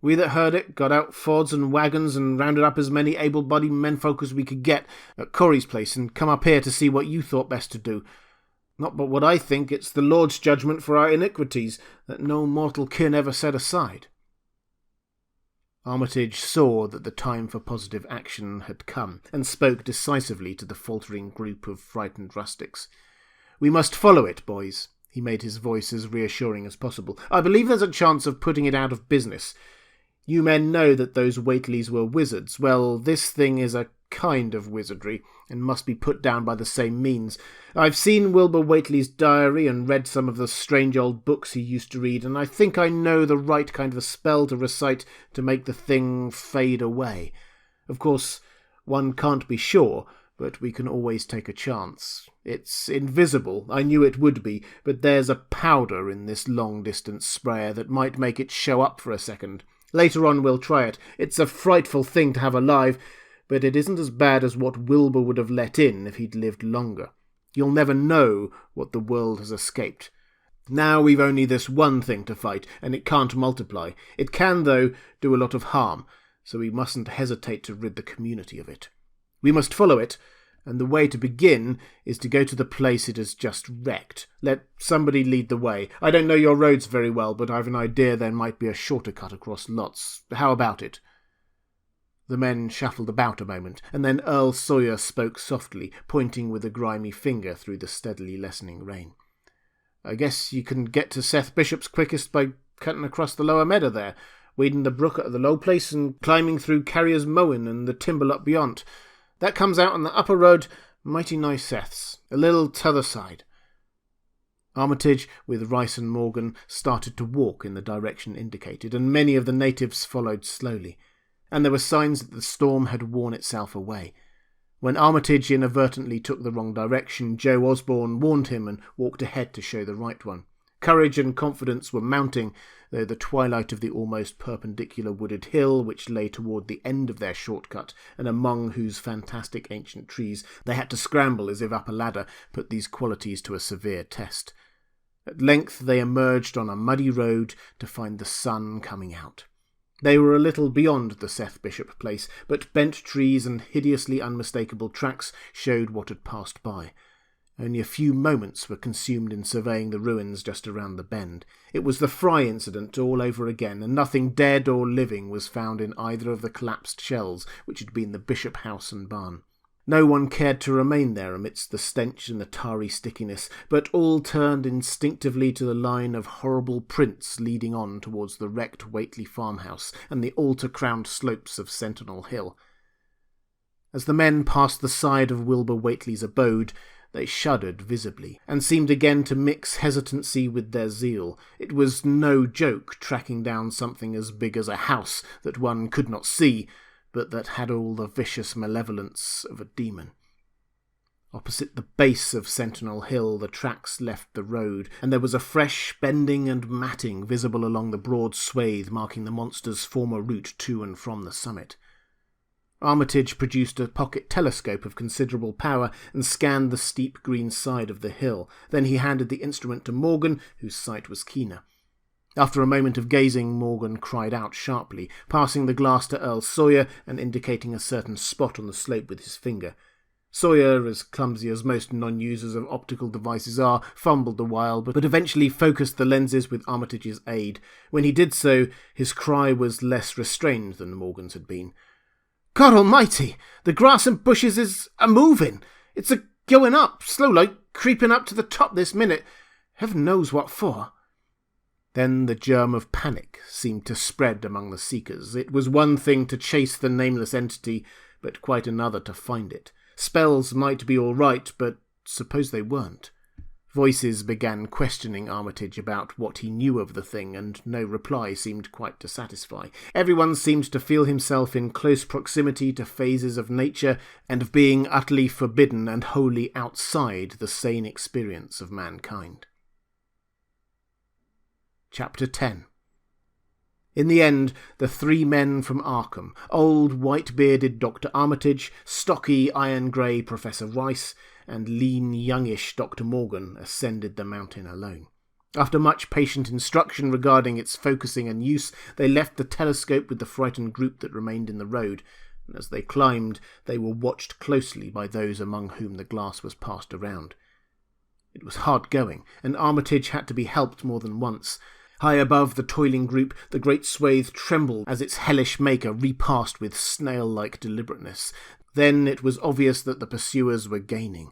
We that heard it got out Fords and wagons and rounded up as many able-bodied menfolk as we could get at Corey's place and come up here to see what you thought best to do. Not but what I think it's the Lord's judgment for our iniquities that no mortal kin ever set aside." Armitage saw that the time for positive action had come, and spoke decisively to the faltering group of frightened rustics. "We must follow it, boys." He made his voice as reassuring as possible. "I believe there's a chance of putting it out of business. You men know that those Whateleys were wizards. Well, this thing is a kind of wizardry, and must be put down by the same means. I've seen Wilbur Whateley's diary and read some of the strange old books he used to read, and I think I know the right kind of a spell to recite to make the thing fade away. Of course, one can't be sure, but we can always take a chance. It's invisible, I knew it would be, but there's a powder in this long-distance sprayer that might make it show up for a second. Later on we'll try it. It's a frightful thing to have alive, but it isn't as bad as what Wilbur would have let in if he'd lived longer. You'll never know what the world has escaped. Now we've only this one thing to fight, and it can't multiply. It can, though, do a lot of harm, so we mustn't hesitate to rid the community of it. We must follow it, and the way to begin is to go to the place it has just wrecked. Let somebody lead the way. I don't know your roads very well, but I've an idea there might be a shorter cut across lots. How about it?" The men shuffled about a moment, and then Earl Sawyer spoke softly, pointing with a grimy finger through the steadily lessening rain. "I guess you can get to Seth Bishop's quickest by cutting across the lower meadow there, wading the brook at the low place and climbing through Carrier's Mowen and the timber lot beyond. That comes out on the upper road, mighty nigh Seth's, a little t'other side." Armitage, with Rice and Morgan, started to walk in the direction indicated, and many of the natives followed slowly, and there were signs that the storm had worn itself away. When Armitage inadvertently took the wrong direction, Joe Osborne warned him and walked ahead to show the right one. Courage and confidence were mounting, though the twilight of the almost perpendicular wooded hill which lay toward the end of their shortcut, and among whose fantastic ancient trees they had to scramble as if up a ladder, put these qualities to a severe test. At length they emerged on a muddy road to find the sun coming out. They were a little beyond the Seth Bishop place, but bent trees and hideously unmistakable tracks showed what had passed by. Only a few moments were consumed in surveying the ruins just around the bend. It was the Fry incident all over again, and nothing dead or living was found in either of the collapsed shells which had been the Bishop house and barn. No one cared to remain there amidst the stench and the tarry stickiness, but all turned instinctively to the line of horrible prints leading on towards the wrecked Whateley farmhouse and the altar-crowned slopes of Sentinel Hill. As the men passed the side of Wilbur Whateley's abode, they shuddered visibly, and seemed again to mix hesitancy with their zeal. It was no joke tracking down something as big as a house that one could not see, but that had all the vicious malevolence of a demon. Opposite the base of Sentinel Hill the tracks left the road, and there was a fresh bending and matting visible along the broad swathe marking the monster's former route to and from the summit. Armitage produced a pocket telescope of considerable power and scanned the steep green side of the hill. Then he handed the instrument to Morgan, whose sight was keener. After a moment of gazing, Morgan cried out sharply, passing the glass to Earl Sawyer and indicating a certain spot on the slope with his finger. Sawyer, as clumsy as most non-users of optical devices are, fumbled a while, but eventually focused the lenses with Armitage's aid. When he did so, his cry was less restrained than Morgan's had been. "God almighty! The grass and bushes is a-moving! It's a-going up, slow-like, creeping up to the top this minute. Heaven knows what for." Then the germ of panic seemed to spread among the seekers. It was one thing to chase the nameless entity, but quite another to find it. Spells might be all right, but suppose they weren't. Voices began questioning Armitage about what he knew of the thing, and no reply seemed quite to satisfy. Everyone seemed to feel himself in close proximity to phases of nature, and of being utterly forbidden and wholly outside the sane experience of mankind. Chapter 10. In the end, the three men from Arkham, old white-bearded Dr. Armitage, stocky iron-grey Professor Rice, and lean youngish Dr. Morgan, ascended the mountain alone. After much patient instruction regarding its focusing and use, they left the telescope with the frightened group that remained in the road, and as they climbed, they were watched closely by those among whom the glass was passed around. It was hard going, and Armitage had to be helped more than once. High above the toiling group, the great swathe trembled as its hellish maker repassed with snail-like deliberateness. Then it was obvious that the pursuers were gaining.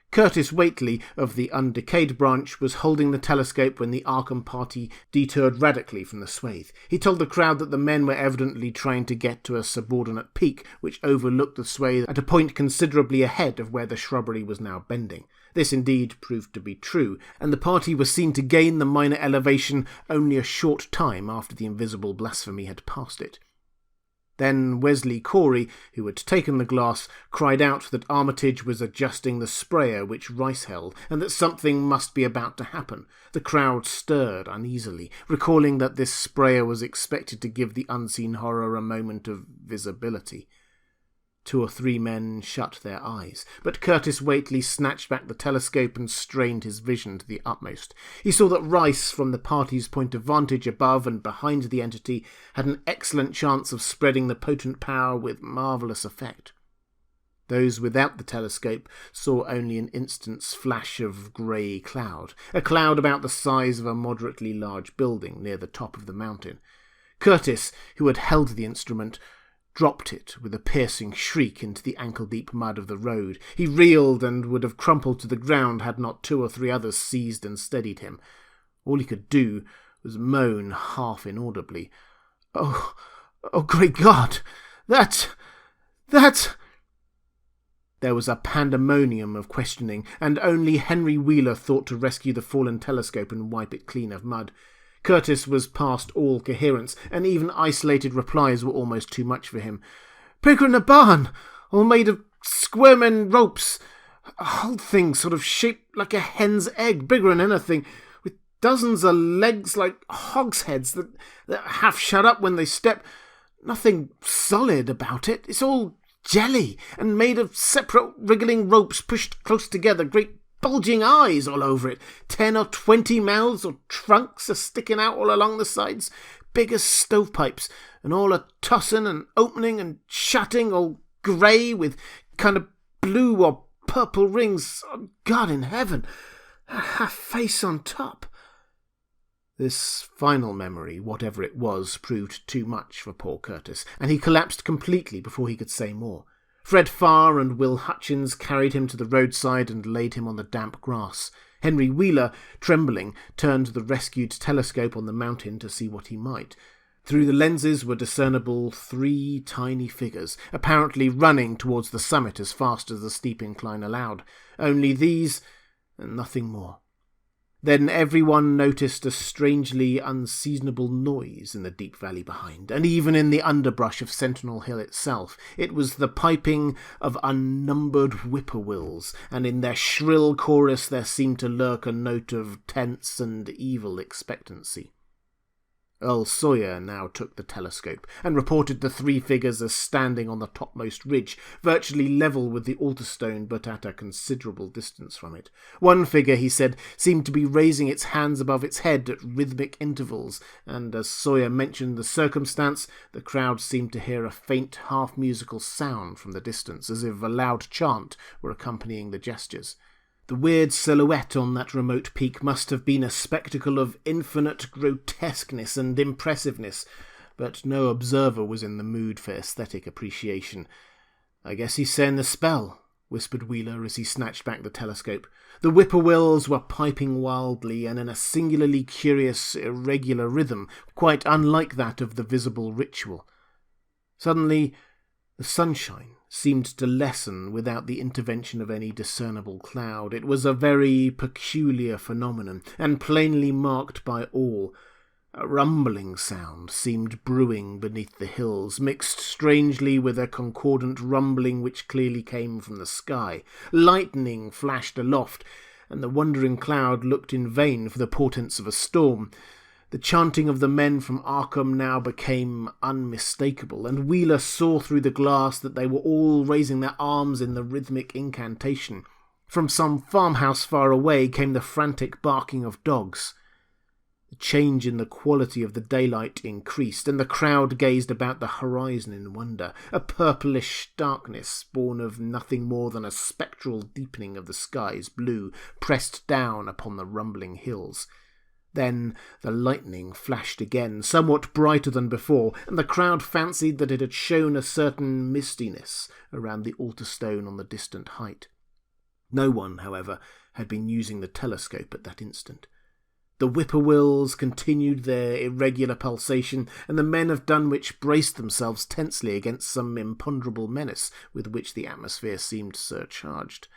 Curtis Whateley, of the undecayed branch, was holding the telescope when the Arkham party detoured radically from the swathe. He told the crowd that the men were evidently trying to get to a subordinate peak which overlooked the swathe at a point considerably ahead of where the shrubbery was now bending. This indeed proved to be true, and the party was seen to gain the minor elevation only a short time after the invisible blasphemy had passed it. Then Wesley Corey, who had taken the glass, cried out that Armitage was adjusting the sprayer which Rice held, and that something must be about to happen. The crowd stirred uneasily, recalling that this sprayer was expected to give the unseen horror a moment of visibility. 2 or 3 men shut their eyes, but Curtis Whateley snatched back the telescope and strained his vision to the utmost. He saw that Rice, from the party's point of vantage above and behind the entity, had an excellent chance of spreading the potent power with marvellous effect. Those without the telescope saw only an instant's flash of grey cloud, a cloud about the size of a moderately large building near the top of the mountain. Curtis, who had held the instrument, dropped it with a piercing shriek into the ankle-deep mud of the road. He reeled and would have crumpled to the ground had not 2 or 3 others seized and steadied him. All he could do was moan half inaudibly, Oh, great God! That... There was a pandemonium of questioning, and only Henry Wheeler thought to rescue the fallen telescope and wipe it clean of mud. Curtis was past all coherence, and even isolated replies were almost too much for him. "Bigger in a barn, all made of squirmin' ropes. A whole thing sort of shaped like a hen's egg, bigger than anything, with dozens of legs like hogsheads that half shut up when they step. Nothing solid about it. It's all jelly, and made of separate wriggling ropes pushed close together, great bulging eyes all over it. 10 or 20 mouths or trunks are sticking out all along the sides, big as stovepipes, and all a tossing and opening and shutting, all grey with kind of blue or purple rings. Oh, God in heaven, a face on top." This final memory, whatever it was, proved too much for poor Curtis, and he collapsed completely before he could say more. Fred Farr and Will Hutchins carried him to the roadside and laid him on the damp grass. Henry Wheeler, trembling, turned the rescued telescope on the mountain to see what he might. Through the lenses were discernible 3 tiny figures, apparently running towards the summit as fast as the steep incline allowed. Only these, and nothing more. Then everyone noticed a strangely unseasonable noise in the deep valley behind, and even in the underbrush of Sentinel Hill itself. It was the piping of unnumbered whippoorwills, and in their shrill chorus there seemed to lurk a note of tense and evil expectancy. Earl Sawyer now took the telescope, and reported the 3 figures as standing on the topmost ridge, virtually level with the altar stone, but at a considerable distance from it. One figure, he said, seemed to be raising its hands above its head at rhythmic intervals, and as Sawyer mentioned the circumstance, the crowd seemed to hear a faint, half-musical sound from the distance, as if a loud chant were accompanying the gestures. The weird silhouette on that remote peak must have been a spectacle of infinite grotesqueness and impressiveness, but no observer was in the mood for aesthetic appreciation. "I guess he's saying the spell," whispered Wheeler as he snatched back the telescope. The whippoorwills were piping wildly and in a singularly curious, irregular rhythm, quite unlike that of the visible ritual. Suddenly, the sunshine seemed to lessen without the intervention of any discernible cloud. It was a very peculiar phenomenon, and plainly marked by all. A rumbling sound seemed brewing beneath the hills, mixed strangely with a concordant rumbling which clearly came from the sky. Lightning flashed aloft, and the wandering cloud looked in vain for the portents of a storm. The chanting of the men from Arkham now became unmistakable, and Wheeler saw through the glass that they were all raising their arms in the rhythmic incantation. From some farmhouse far away came the frantic barking of dogs. The change in the quality of the daylight increased, and the crowd gazed about the horizon in wonder. A purplish darkness, born of nothing more than a spectral deepening of the sky's blue, pressed down upon the rumbling hills. Then the lightning flashed again, somewhat brighter than before, and the crowd fancied that it had shown a certain mistiness around the altar stone on the distant height. No one, however, had been using the telescope at that instant. The whippoorwills continued their irregular pulsation, and the men of Dunwich braced themselves tensely against some imponderable menace with which the atmosphere seemed surcharged.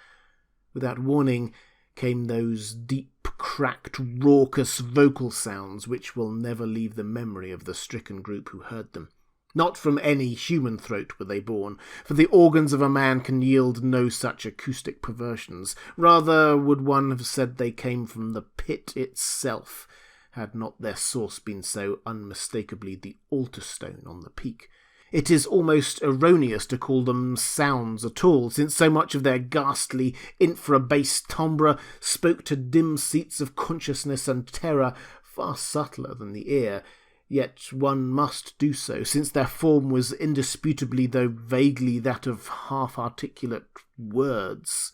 Without warning came those deep, cracked, raucous vocal sounds which will never leave the memory of the stricken group who heard them. Not from any human throat were they born, for the organs of a man can yield no such acoustic perversions. Rather would one have said they came from the pit itself, had not their source been so unmistakably the altar stone on the peak. It is almost erroneous to call them sounds at all, since so much of their ghastly infra-bass timbre spoke to dim seats of consciousness and terror far subtler than the ear. Yet one must do so, since their form was indisputably, though vaguely, that of half-articulate words.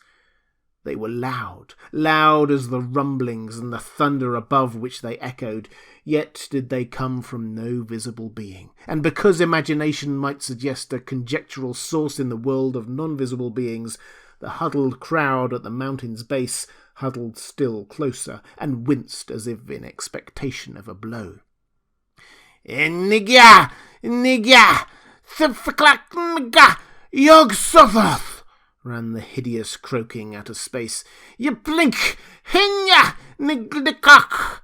They were loud, loud as the rumblings and the thunder above which they echoed, yet did they come from no visible being. And because imagination might suggest a conjectural source in the world of non-visible beings, the huddled crowd at the mountain's base huddled still closer, and winced as if in expectation of a blow. "Nigga! Nigga! Thifaclack nigga! Yog Sothoth!" ran the hideous croaking out of space. "Ye blink! Hinya! Nigdicock!"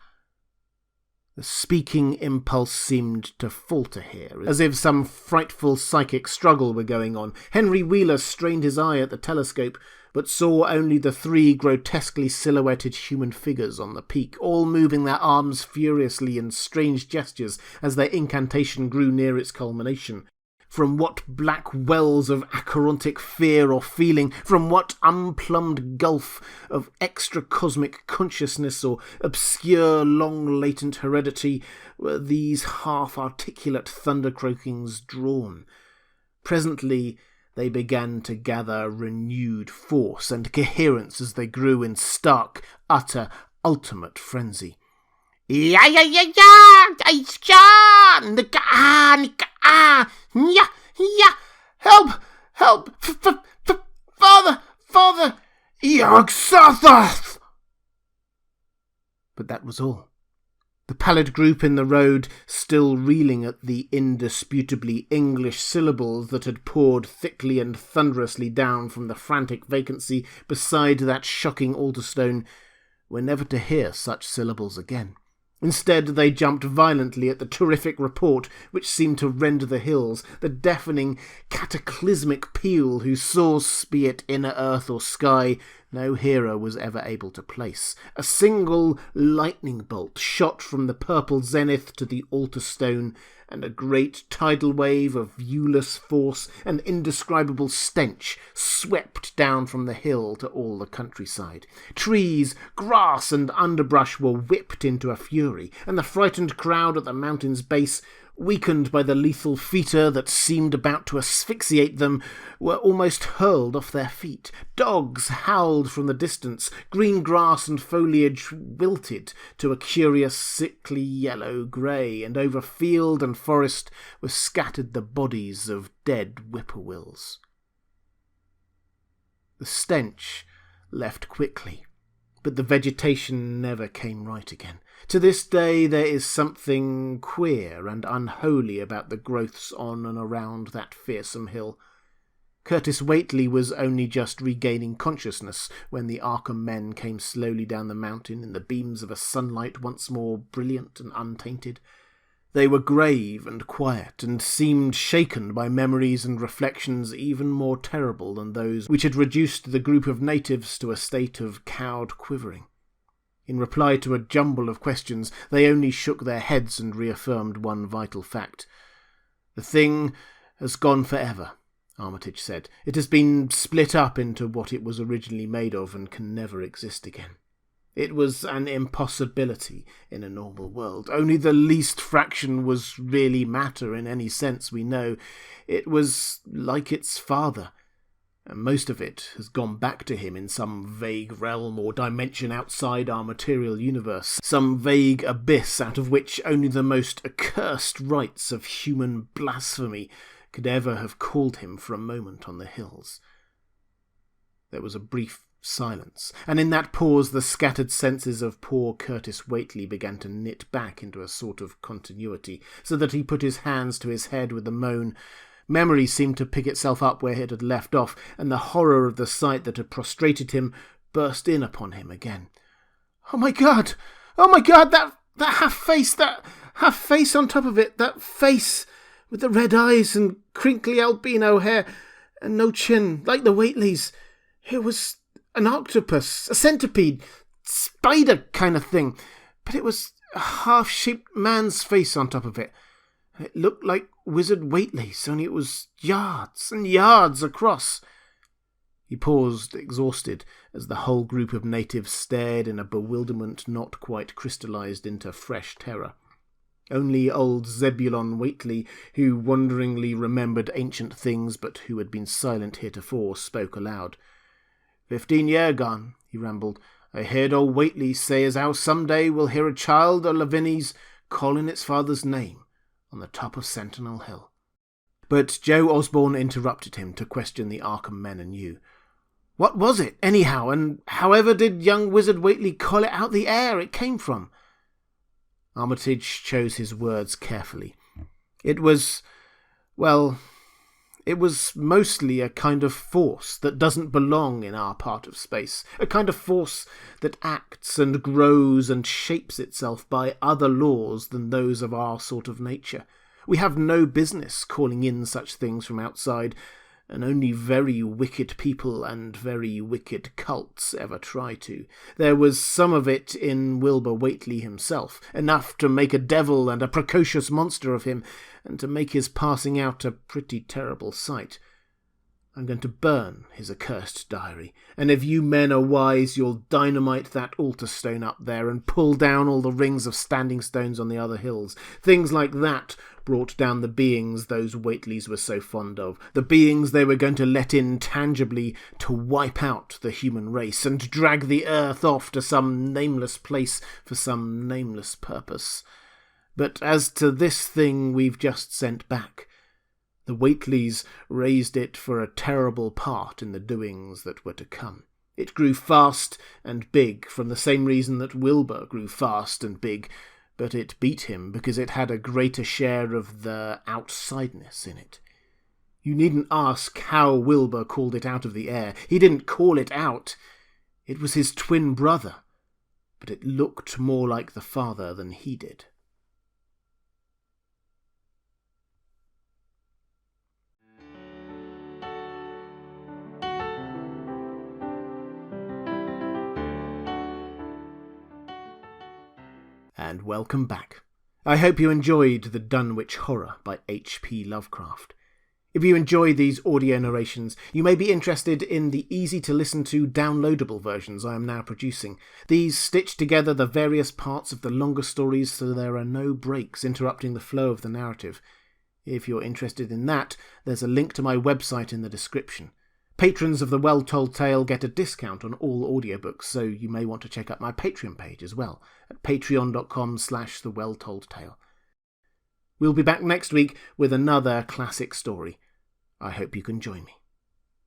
The speaking impulse seemed to falter here, as if some frightful psychic struggle were going on. Henry Wheeler strained his eye at the telescope, but saw only the 3 grotesquely silhouetted human figures on the peak, all moving their arms furiously in strange gestures as their incantation grew near its culmination. From what black wells of acherontic fear or feeling, from what unplumbed gulf of extra-cosmic consciousness or obscure, long-latent heredity were these half-articulate thunder-croakings drawn? Presently they began to gather renewed force and coherence as they grew in stark, utter, ultimate frenzy. "Ya ya ya ya! Ya! Nika ah! Nika ah! Ya! Ya! Help! Help! Father! Father! Yog-Sothoth!" But that was all. The pallid group in the road, still reeling at the indisputably English syllables that had poured thickly and thunderously down from the frantic vacancy beside that shocking altar stone, were never to hear such syllables again. Instead, they jumped violently at the terrific report which seemed to rend the hills, the deafening, cataclysmic peal whose source, be it inner earth or sky, no hearer was ever able to place. A single lightning bolt shot from the purple zenith to the altar stone, and a great tidal wave of viewless force and indescribable stench swept down from the hill to all the countryside. Trees, grass, and underbrush were whipped into a fury, and the frightened crowd at the mountain's base, weakened by the lethal fetor that seemed about to asphyxiate them, were almost hurled off their feet. Dogs howled from the distance. Green grass and foliage wilted to a curious sickly yellow-grey, and over field and forest were scattered the bodies of dead whippoorwills. The stench left quickly, but the vegetation never came right again. To this day there is something queer and unholy about the growths on and around that fearsome hill. Curtis Whateley was only just regaining consciousness when the Arkham men came slowly down the mountain in the beams of a sunlight once more brilliant and untainted. They were grave and quiet, and seemed shaken by memories and reflections even more terrible than those which had reduced the group of natives to a state of cowed quivering. In reply to a jumble of questions, they only shook their heads and reaffirmed one vital fact. "The thing has gone forever," Armitage said. "It has been split up into what it was originally made of and can never exist again. It was an impossibility in a normal world. Only the least fraction was really matter in any sense we know. It was like its father, and most of it has gone back to him in some vague realm or dimension outside our material universe, some vague abyss out of which only the most accursed rites of human blasphemy could ever have called him for a moment on the hills." There was a brief silence, and in that pause the scattered senses of poor Curtis Whateley began to knit back into a sort of continuity, so that he put his hands to his head with a moan. Memory seemed to pick itself up where it had left off, and the horror of the sight that had prostrated him burst in upon him again. "Oh my God! Oh my God! That half-face on top of it, that face with the red eyes and crinkly albino hair and no chin, like the Whateleys. It was an octopus, a centipede, spider kind of thing, but it was a half-shaped man's face on top of it. It looked like Wizard Whateley's, only it was yards and yards across. He paused, exhausted, as the whole group of natives stared in a bewilderment not quite crystallized into fresh terror. Only old Zebulon Whateley, who wonderingly remembered ancient things but who had been silent heretofore, spoke aloud. 15 year gone, he rambled. I heard old Whateley say as how some day we'll hear a child o' Lavinies calling its father's name on the top of Sentinel Hill. But Joe Osborne interrupted him to question the Arkham men anew. What was it, anyhow, and however did young Wizard Whateley call it out the air it came from? Armitage chose his words carefully. It was mostly a kind of force that doesn't belong in our part of space, a kind of force that acts and grows and shapes itself by other laws than those of our sort of nature. We have no business calling in such things from outside, and only very wicked people and very wicked cults ever try to. There was some of it in Wilbur Whateley himself, enough to make a devil and a precocious monster of him, and to make his passing out a pretty terrible sight. I'm going to burn his accursed diary, and if you men are wise, you'll dynamite that altar stone up there and pull down all the rings of standing stones on the other hills. Things like that brought down the beings those Whateleys were so fond of, the beings they were going to let in tangibly to wipe out the human race and drag the earth off to some nameless place for some nameless purpose. But as to this thing we've just sent back, the Whateleys raised it for a terrible part in the doings that were to come. It grew fast and big from the same reason that Wilbur grew fast and big, but it beat him because it had a greater share of the outsideness in it. You needn't ask how Wilbur called it out of the air. He didn't call it out. It was his twin brother, but it looked more like the father than he did. And welcome back. I hope you enjoyed The Dunwich Horror by H.P Lovecraft. If you enjoy these audio narrations, you may be interested in the easy-to-listen-to downloadable versions I am now producing. These stitch together the various parts of the longer stories so there are no breaks interrupting the flow of the narrative. If you're interested in that, there's a link to my website in the description. Patrons of The Well Told Tale get a discount on all audiobooks, so you may want to check out my Patreon page as well, at patreon.com/thewelltoldtale. We'll be back next week with another classic story. I hope you can join me.